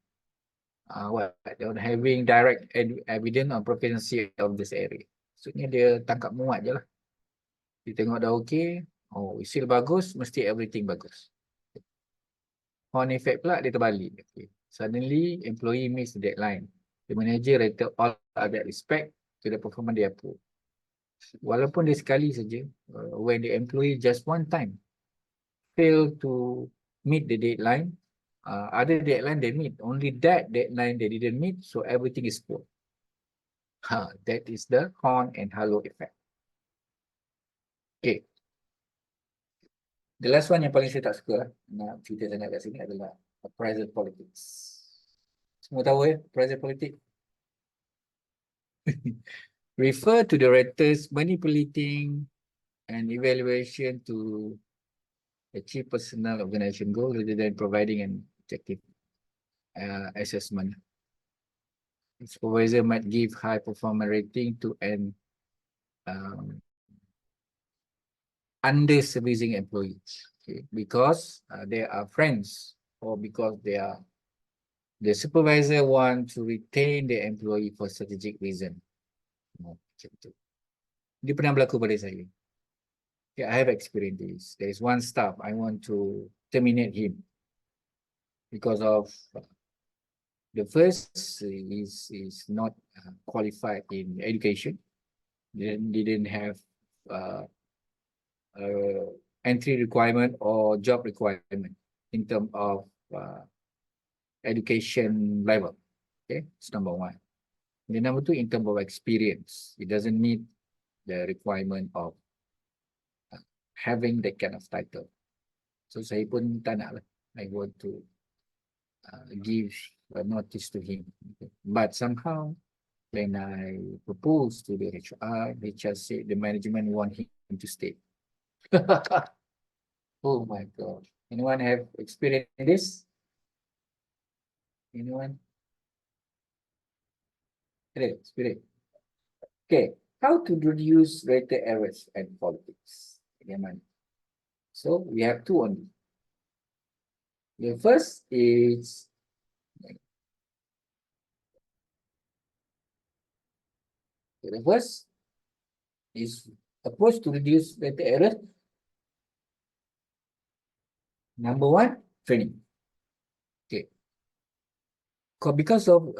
direct evidence on proficiency of this area. Maksudnya dia tangkap muat je lah. Dia tengok dah okey. Skill bagus, mesti everything bagus. Horn effect pula dia terbalik. Okay. Suddenly, employee miss the deadline. The manager rated all other respect to the performance they approve. walaupun dia sekali saja, when the employee just one time fail to meet the deadline, other deadline they meet, only that deadline they didn't meet, so everything is poor. That is the horn and halo effect. Okay. The last one yang paling saya tak suka nak cerita sangat kat sini adalah appraisal politics. Semua tahu appraisal politics? Refer to the raters manipulating and evaluation to achieve personal organization goal rather than providing an objective assessment. Supervisor might give high performance rating to an under servicing employees, okay, because they are friends or because the supervisor want to retain the employee for strategic reason. Macam tu. Dia pernah berlaku pada saya. Okay, I have experienced this. There is one staff I want to terminate him because of the first is not qualified in education. Didn't have entry requirement or job requirement in terms of education level. Okay, it's number one. The number two, in terms of experience, it doesn't meet the requirement of having that kind of title. So saya pun tak nak lah. I want to give a notice to him. Okay. But somehow, when I proposed to the HR said the management want him to stay. Oh my God. Anyone have experienced this? Anyone? Spirit. Okay. How to reduce rated errors and politics? Again, so we have two only. The first is approach to reduce rated error. Number one, training. Okay. Because of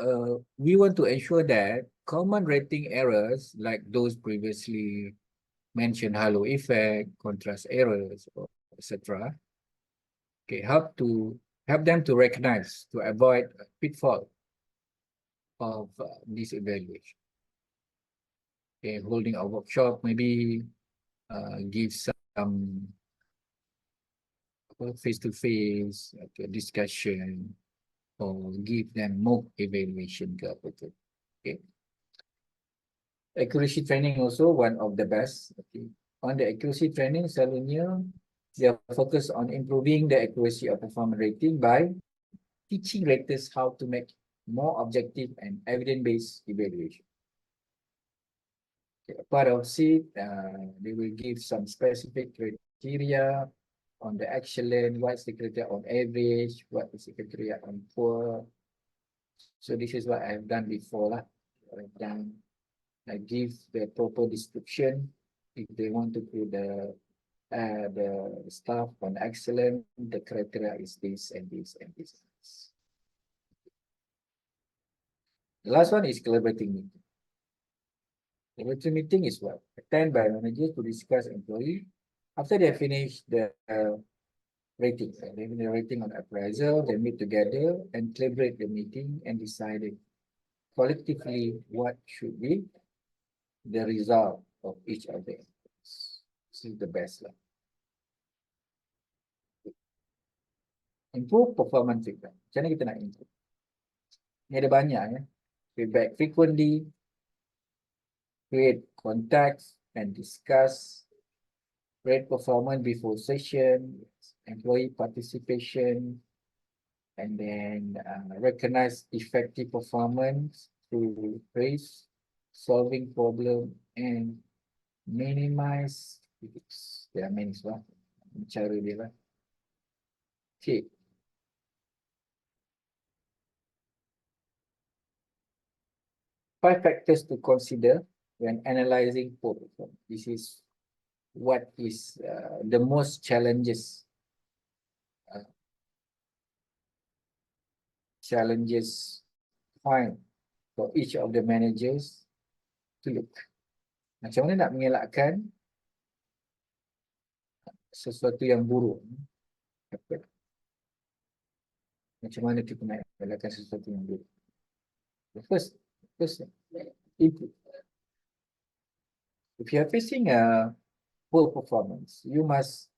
we want to ensure that common rating errors like those previously mentioned, halo effect, contrast errors, etc. Okay, help them to recognize to avoid a pitfall of this evaluation. Okay, holding a workshop maybe give some face-to-face discussion or give them mock evaluation ke apa tu. Okay. Accuracy training also one of the best. Okay. On the accuracy training, selalunya they are focused on improving the accuracy of performance rating by teaching raters how to make more objective and evidence-based evaluation. Okay. Part of it, they will give some specific criteria on the excellent, what's the criteria on average, what is the criteria on poor. So this is what I've done before lah. I've done. I give the proper description. If they want to put the staff on excellent, the criteria is this and this and this. The last one is collaborating meeting. Collaborating meeting is what? Attend by managers to discuss employee. After they finish the rating, they have the rating on appraisal, they meet together and collaborate the meeting and decide collectively what should be the result of each of them. This is the best lah. Improve performance feedback. Macam mana kita nak improve? Ini ada banyak ya. Feedback frequently, create contacts and discuss, rate performance before session, employee participation, and then recognize effective performance through praise, solving problem, and minimize critics. There are many lah. Cara dia lah. Okay. Five factors to consider when analyzing poor performance. This is what is the most challenges point for each of the managers to look. Macam mana nak mengelakkan sesuatu yang buruk? Macam mana kita nak elakkan sesuatu yang buruk? First, if you are facing a poor performance, you must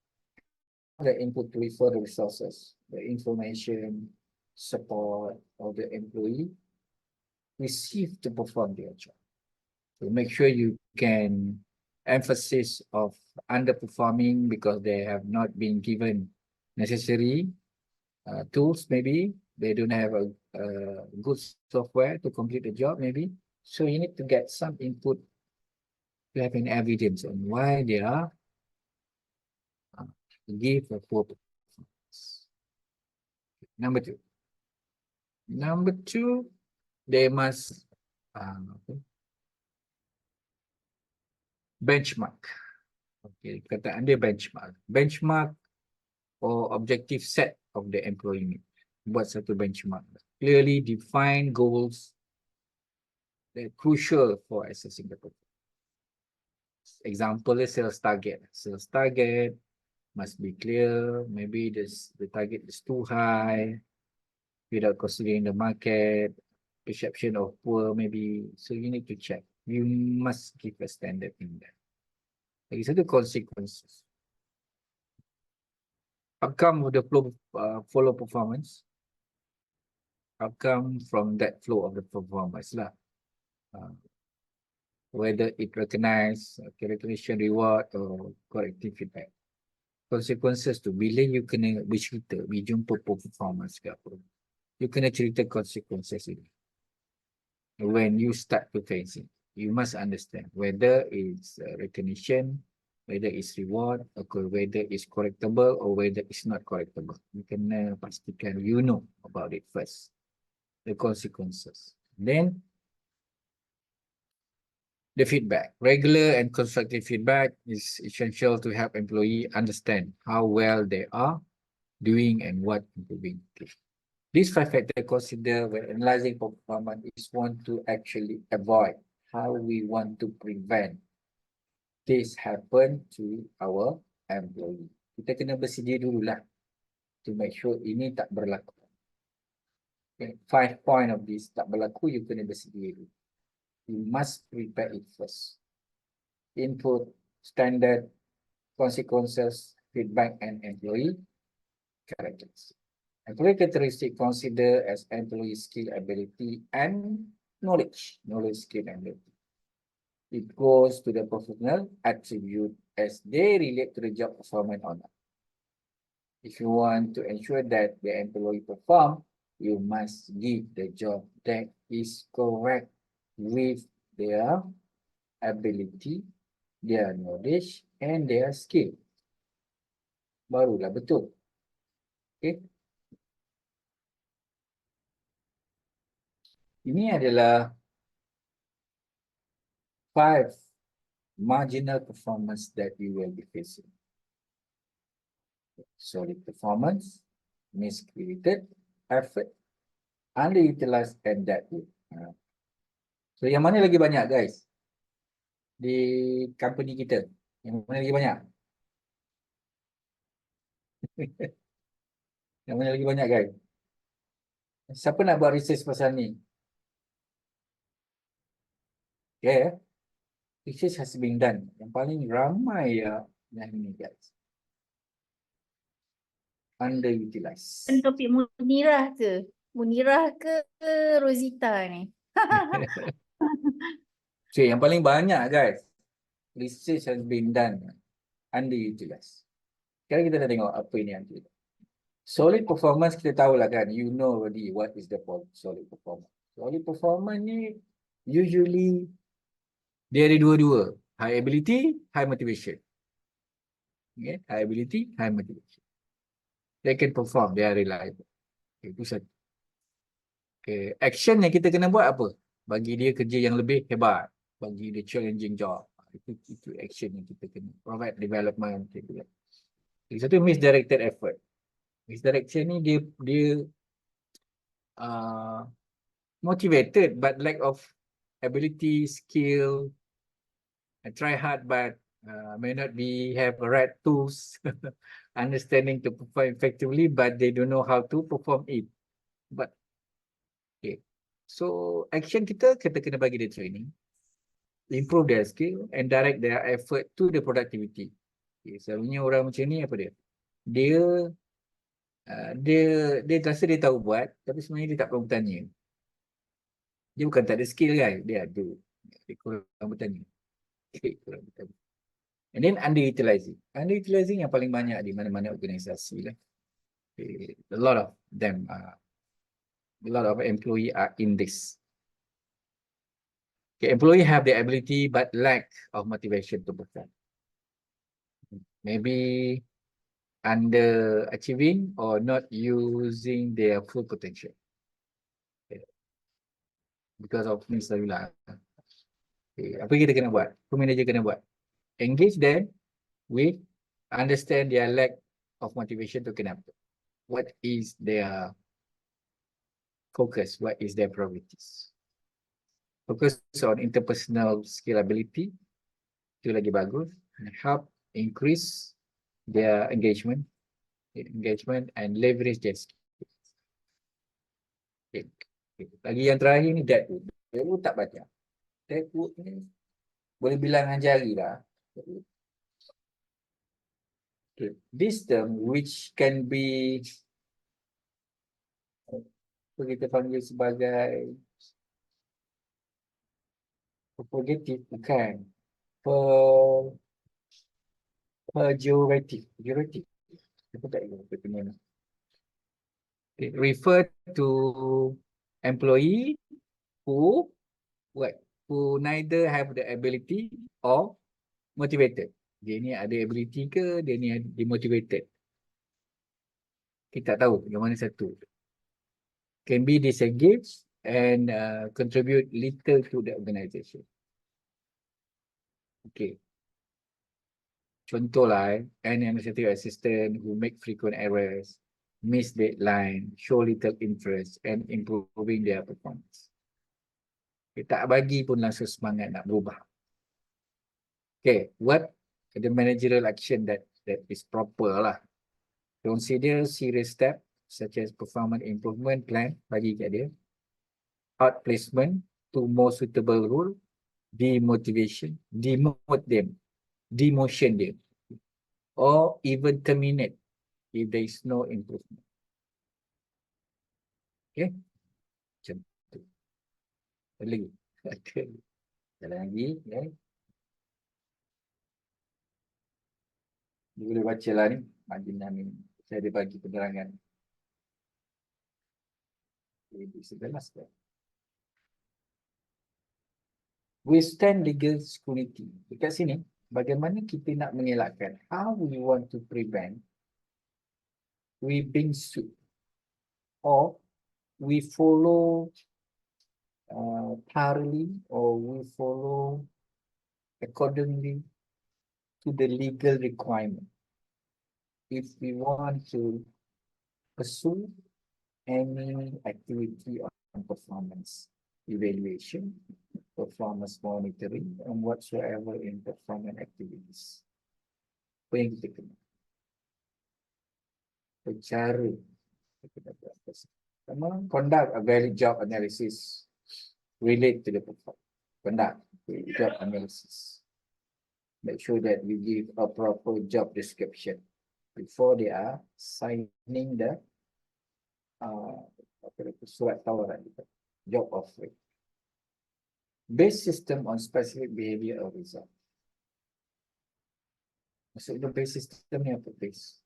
have the input to refer the resources, the information, support of the employee receive to perform their job. So make sure you can emphasis of underperforming because they have not been given necessary tools, maybe they don't have a good software to complete the job, maybe. So you need to get some input to have an evidence on why they are give a poor performance. Number two, they must benchmark. Okay, kataan dia benchmark. Benchmark or objective set of the employee. Buat satu benchmark. Clearly define goals that are crucial for assessing the performance. Example is sales target. Sales target must be clear. Maybe the target is too high without considering the market, perception of poor maybe. So you need to check. You must give a standard in that. Lagi satu consequences. Outcome of the follow performance. Outcome from that flow of the performance lah. Whether it recognize, recognition, reward or corrective feedback. Consequences tu, bila you kena bercerita, berjumpa performance ke apa, you kena cerita consequences ini. When you start to face it, you must understand whether it's recognition, whether it's reward, or whether it's correctable or whether it's not correctable. You kena pastikan you know about it first, the consequences. Then the feedback. Regular and constructive feedback is essential to help employee understand how well they are doing and what improving. These 5 factors consider when analyzing performance is one to actually avoid. How we want to prevent this happen to our employee. Kita kena bersedia dululah to make sure ini tak berlaku. Okay. 5 point of this tak berlaku, you kena bersedia dulu. You must prepare it first. Input, standard, consequences, feedback, and employee characteristics. Employee characteristics consider as employee skill, ability, and knowledge. Knowledge, skill, and ability. It goes to the professional attribute as they relate to the job performance or not. If you want to ensure that the employee perform, you must give the job that is correct with their ability, their knowledge, and their skill. Barulah betul. Okay. Ini adalah 5 marginal performance that you will be facing. Solid performance, miscreated, effort, underutilized, and that. So yang mana lagi banyak guys? Di company kita. Yang mana lagi banyak? Yang mana lagi banyak guys? Siapa nak buat research pasal ni? Okay. Research has been done. Yang paling ramai ya yang ini guys. Underutilized. Topik Munirah ke? Munirah ke Rosita ni? So yang paling banyak guys, research has been done. Underutilized. Sekarang kita nak tengok apa ini underutilized. Solid performance kita tahulah kan, you know already what is the solid performance. Solid performance ni usually dia ada dua-dua, high ability, high motivation. Okay, high ability, high motivation. They can perform, they are reliable. Okay, itu satu. Okay, action yang kita kena buat apa? Bagi dia kerja yang lebih hebat, bagi dia challenging job. Itu action yang kita kena provide development. Jadi satu misdirected effort. Misdirection ni dia motivated but lack of ability, skill, I try hard, but may not be have the right tools, understanding to perform effectively, but they don't know how to perform it. But okay, so action kita kena bagi dia training, improve their skill and direct their effort to the productivity. Okay, selalunya orang macam ni apa dia? Dia rasa dia tahu buat, tapi sebenarnya dia tak perlu bertanya. Dia bukan tak ada skill kan, dia ada. Dia kurang bertanya. Okay, kurang bertanya. And then underutilizing. Underutilizing yang paling banyak di mana-mana organisasi lah. Okay, a lot of them are, a lot of employee are in this. Okay, employee have the ability but lack of motivation to perform. Maybe underachieving or not using their full potential. Okay. Because of ni selalu lah. Okay, apa kita kena buat? Manager kena buat. Engage them with understand their lack of motivation to connect. What is their focus? What is their priorities? Focus on interpersonal skill ability. Itu lagi bagus. And help increase their engagement and leverage their skills. Okay. Lagi yang terakhir ni Deadwood. Deadwood tak baca. Deadwood ni boleh bilang dengan jari lah. Okay. This term which can be kita panggil sebagai propagative, bukan pejorative. Apa tak ingat apa punya. It refer to employee who neither have the ability or motivated. Dia ni ada ability ke, dia ni demotivated. Kita tak tahu yang mana satu. Can be disengaged and contribute little to the organization. Okay. Contohlah, an administrative assistant who make frequent errors, miss deadline, show little interest and improving their performance. Okay, tak bagi pun langsung semangat nak berubah. Okay, what the managerial action that is proper lah. Consider serious step such as performance improvement plan, bagi kat dia. Outplacement to more suitable role, demotivation, demote them, demotion them, or even terminate if there is no improvement. Okay, macam tu. Lagi. Jalan lagi. Okay. Dia boleh baca lah ni. Marginal ni. Saya ada bagi penerangan. Withstand legal scrutiny. Dekat sini, bagaimana kita nak mengelakkan? How we want to prevent we being sued or we follow thoroughly or we follow accordingly to the legal requirement. If we want to pursue any activity on performance evaluation, performance monitoring, and whatsoever in performance activities. Apa yang kita kena? Cara kita buat. Pertama, conduct a valid job analysis relate to the performance. Conduct job analysis. Make sure that we give a proper job description before they are signing the surat tawaran, job offering. Base system on specific behavior or result. Maksud the base system ni apa base?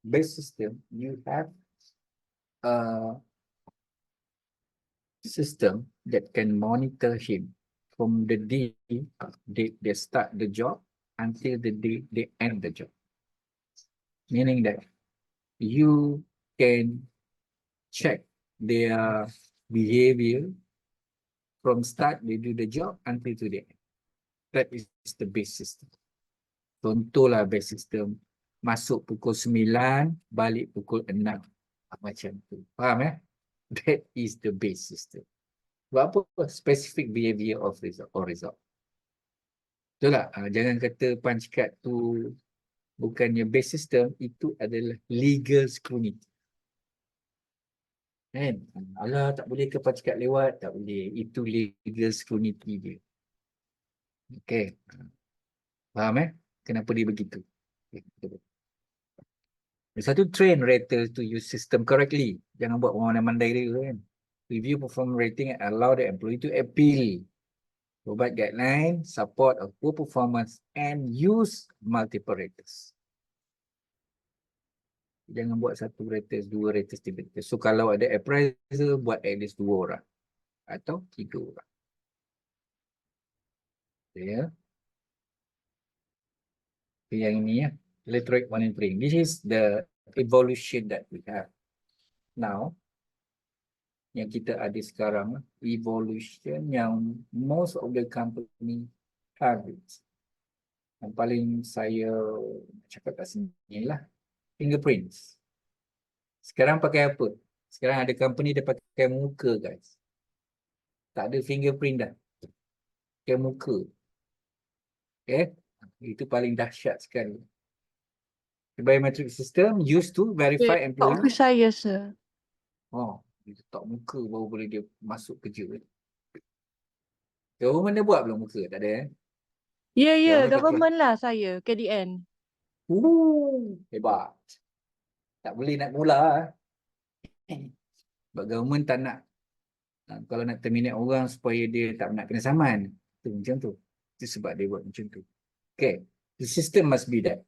Base system, you have a system that can monitor him from the day they start the job until the day they end the job. Meaning that you can check their behavior from start they do the job until to the end. That is the base system. Contohlah base system, masuk pukul 9, balik pukul 6. Macam tu. Faham ya? That is the base system. Sebab apa? Specific behavior of result or result. Betul tak? Jangan kata punch card tu bukannya base system, itu adalah legal scrutiny. Kan? Alah, tak boleh ke punch card lewat? Tak boleh. Itu legal scrutiny dia. Okay. Faham kenapa dia begitu? Okay. Satu, train rater to use system correctly. Jangan buat pandai-pandai dia kan. Review performance rating and allow the employee to appeal. Provide guideline, support of poor performance and use multiple raters. Jangan buat satu raters, dua raters, tiga raters. So kalau ada appraiser, buat at least 2 orang. Atau 3 orang. Okay, yang ini electronic monitoring. This is the evolution that we have. Now, yang kita ada sekarang, evolution yang most of the company have it. Yang paling saya cakap kat sini lah, fingerprints. Sekarang pakai apa? Sekarang ada company dia pakai muka, guys. Tak ada fingerprint dah. Pakai muka. Okay? Itu paling dahsyat sekali. The biometric system used to verify employee. Office saya, sir. Oh, dia letak muka baru boleh dia masuk kerja. Government dah buat belum muka? Tak ada Ya, ya, Government pakai. government lah saya, KDN. Hebat. Tak boleh nak mula. Sebab government tak nak. Kalau nak terminate orang supaya dia tak nak kena saman. Itu macam tu. Itu sebab dia buat macam tu. Okay. The system must be that.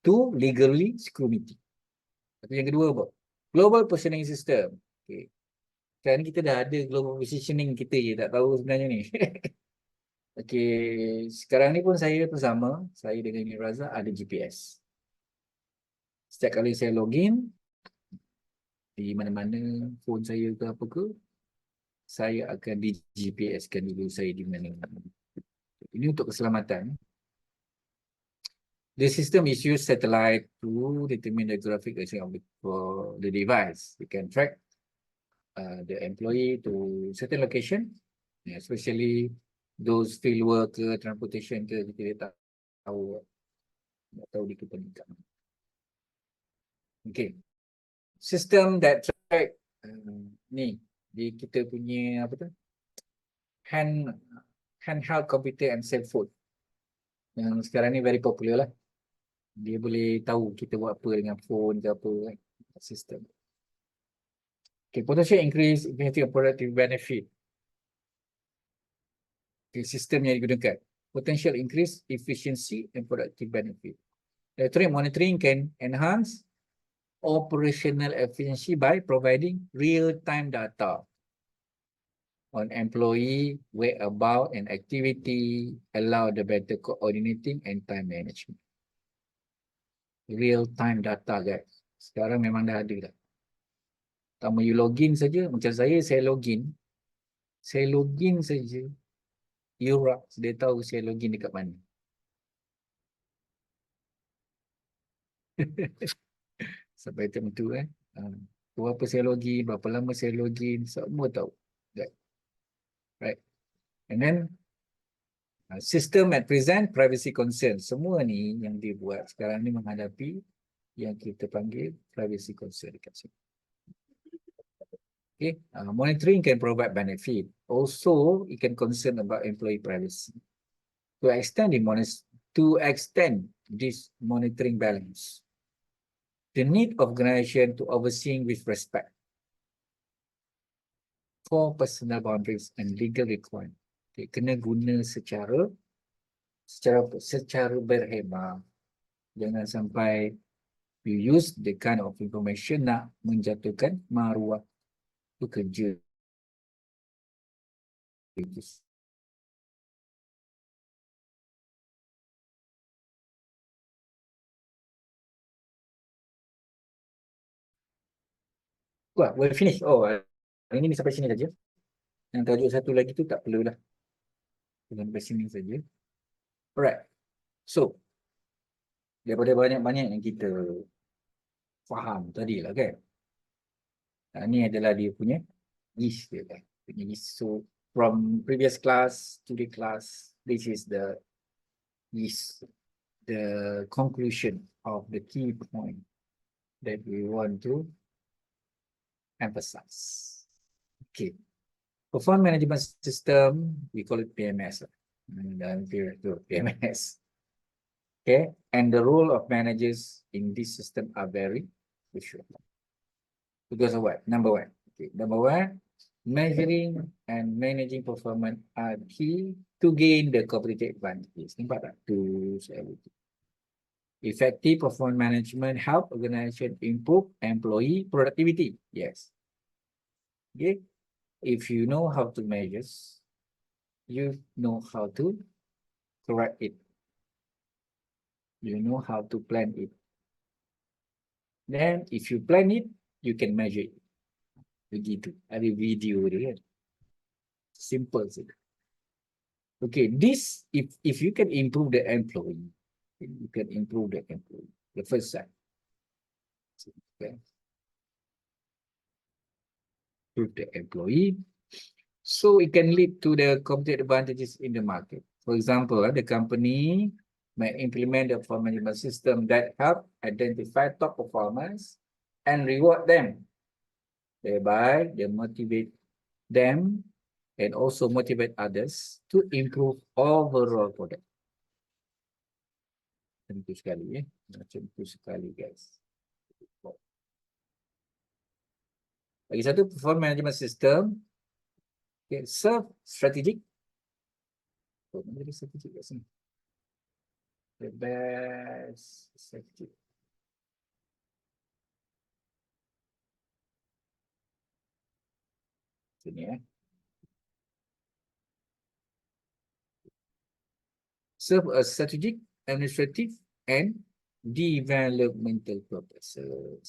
To legally scrutiny. Tapi yang kedua apa? Global positioning system. Okay. Sekarang ni kita dah ada global positioning kita je. Tak tahu sebenarnya ni. Okay. Sekarang ni pun saya pun sama. Saya dengan Raza ada GPS. Setiap kali saya login di mana-mana phone saya ke apa ke, saya akan di GPS-kan dulu saya di mana. Ini untuk keselamatan. The system is use satellite to determine the graphic of the device. We can track the employee to certain location, especially those field work ke, transportation ke, kita tak tahu di company kat mana. Okay. System that track ni di kita punya apa tu? Handheld computer and cell phone. Yang sekarang ni very popular lah. Dia boleh tahu kita buat apa dengan phone ke apa kan. System. Okay, potential increase efficiency and productive benefit. Okay, sistem yang digunakan. Potential increase efficiency and productive benefit. Electronic monitoring can enhance operational efficiency by providing real-time data on employee whereabouts and activity, allow the better coordinating and time management. Real-time data, guys. Sekarang memang dah ada dah. Pertama you login saja, macam saya login saja, Eura, dia tahu saya login dekat mana. Sampai macam tu berapa saya login, berapa lama saya login, semua tahu. Right. And then system at present privacy concern. Semua ni yang dia buat sekarang ni menghadapi yang kita panggil privacy concern dekat sini. Okay. Monitoring can provide benefit. Also, it can concern about employee privacy. To extend this monitoring balance, the need of organization to overseeing with respect for personal boundaries and legal requirement. Okay, kena guna secara berhemah. Jangan sampai you use the kind of information nak menjatuhkan maruah pekerja. Wah, well finish. Oh, hari ini sampai sini saja. Yang tajuk satu lagi tu tak perlulah. Sampai sini saja. Alright. So, daripada banyak-banyak yang kita faham tadi lah kan. Ini adalah dia punya list dia kan. Punya list. So, from previous class to the class, this is the conclusion of the key point that we want to emphasize. Okay. Performance management system, we call it PMS. Dan period tu, PMS. Okay. And the role of managers in this system are very crucial. Because of what? Number one. Okay. Number one, measuring and managing performance are key to gain the competitive advantages. Nampak tak? Tools, everything. Effective performance management help organization improve employee productivity. Yes. Okay. If you know how to measure, you know how to correct it. You know how to plan it. Then if you plan it, you can measure it. Begitu. Ada video dia kan. Simple saja. Okay, this if you can improve the employee, you can improve the employee. The first side. Okay. Improve the employee. So it can lead to the competitive advantages in the market. For example, the company may implement a performance management system that help identify top performers and reward them. Thereby, they motivate them and also motivate others to improve overall product. Tentu sekali, macam itu sekali, guys. Lagi satu, performance management system. Okay, serve strategic. Oh, mana strategic kat sini? The best strategic. Sini serve a strategic, administrative, and developmental purposes.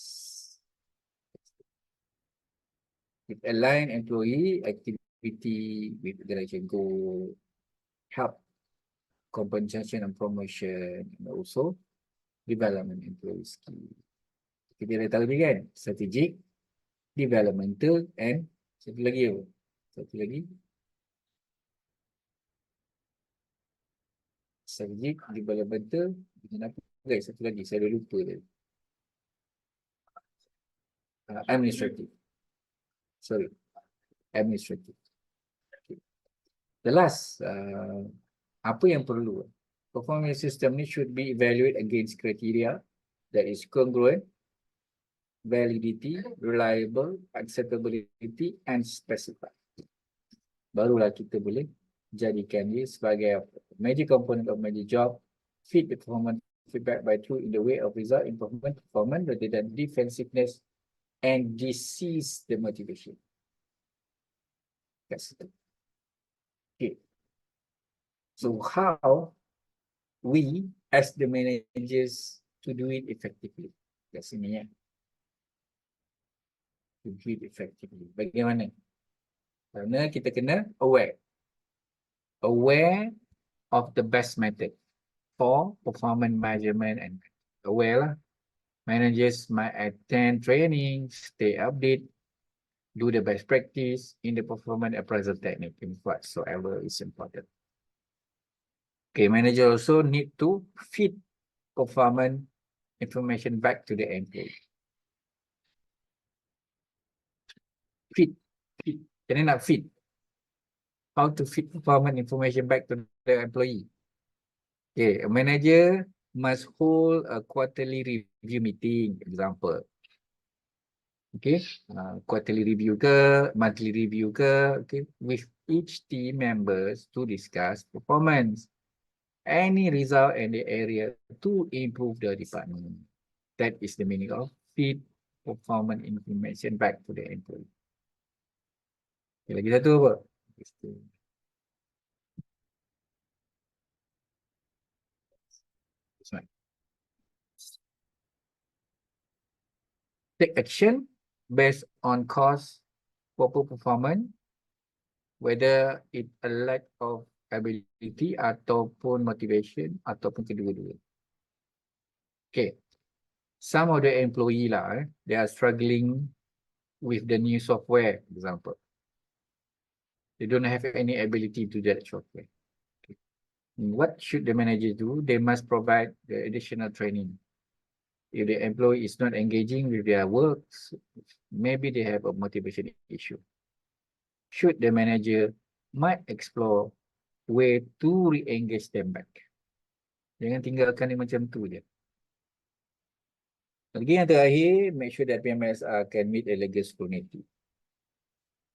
It align employee activity with organization goal, help compensation and promotion, and also development employee skill. Kita dah tahu ni kan, strategic, developmental, and satu lagi apa? Satu lagi. Strategic, developmental, dengan apa guys? Satu lagi, saya dah lupa tadi. Administrative. Sorry, administrative. Okay. The last, apa yang perlu? Performance system ni should be evaluated against criteria that is congruent, validity, reliable, acceptability, and specified. Barulah kita boleh jadikan dia sebagai major component of major job, fit the performance feedback by true in the way of result improvement performance rather than defensiveness and disease the motivation. That's it. Okay. So how we as the managers to do it effectively? Kat sini ya. To do it effectively. Bagaimana? Kerana kita kena aware. Aware of the best method for performance measurement and aware lah. Managers might attend training, stay update, do the best practice in the performance appraisal technique in whatsoever is important. Okay, manager also need to feed performance information back to the employee. Feed. Can nak feed? How to feed performance information back to the employee? Okay, a manager must hold a quarterly review meeting, example. Okay, quarterly review ke, monthly review ke, okay, with each team members to discuss performance, any result in the area to improve the department. That is the meaning of feed performance information back to the employee. Okay, lagi satu apa? This one. Take action based on cause, proper performance, whether it a lack of ability ataupun motivation ataupun kedua-dua. Okay. Some of the employee lah, they are struggling with the new software, example. They don't have any ability to do that software. Okay. What should the manager do? They must provide the additional training. If the employee is not engaging with their works, maybe they have a motivation issue. Should the manager might explore way to re-engage them back. Jangan tinggalkan dia macam tu je. Lagi yang terakhir, make sure that PMS can meet a legal scrutiny.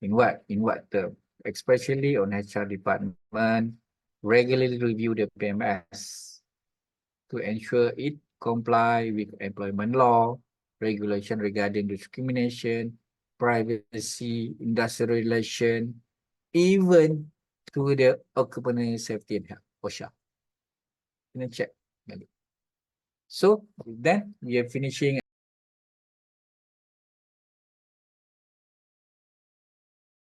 In what? In what term? Especially on HR department, regularly review the PMS to ensure it comply with employment law, regulation regarding discrimination, privacy, industrial relation, even to the occupational safety and health, OSHA. Kena check balik. So then we are finishing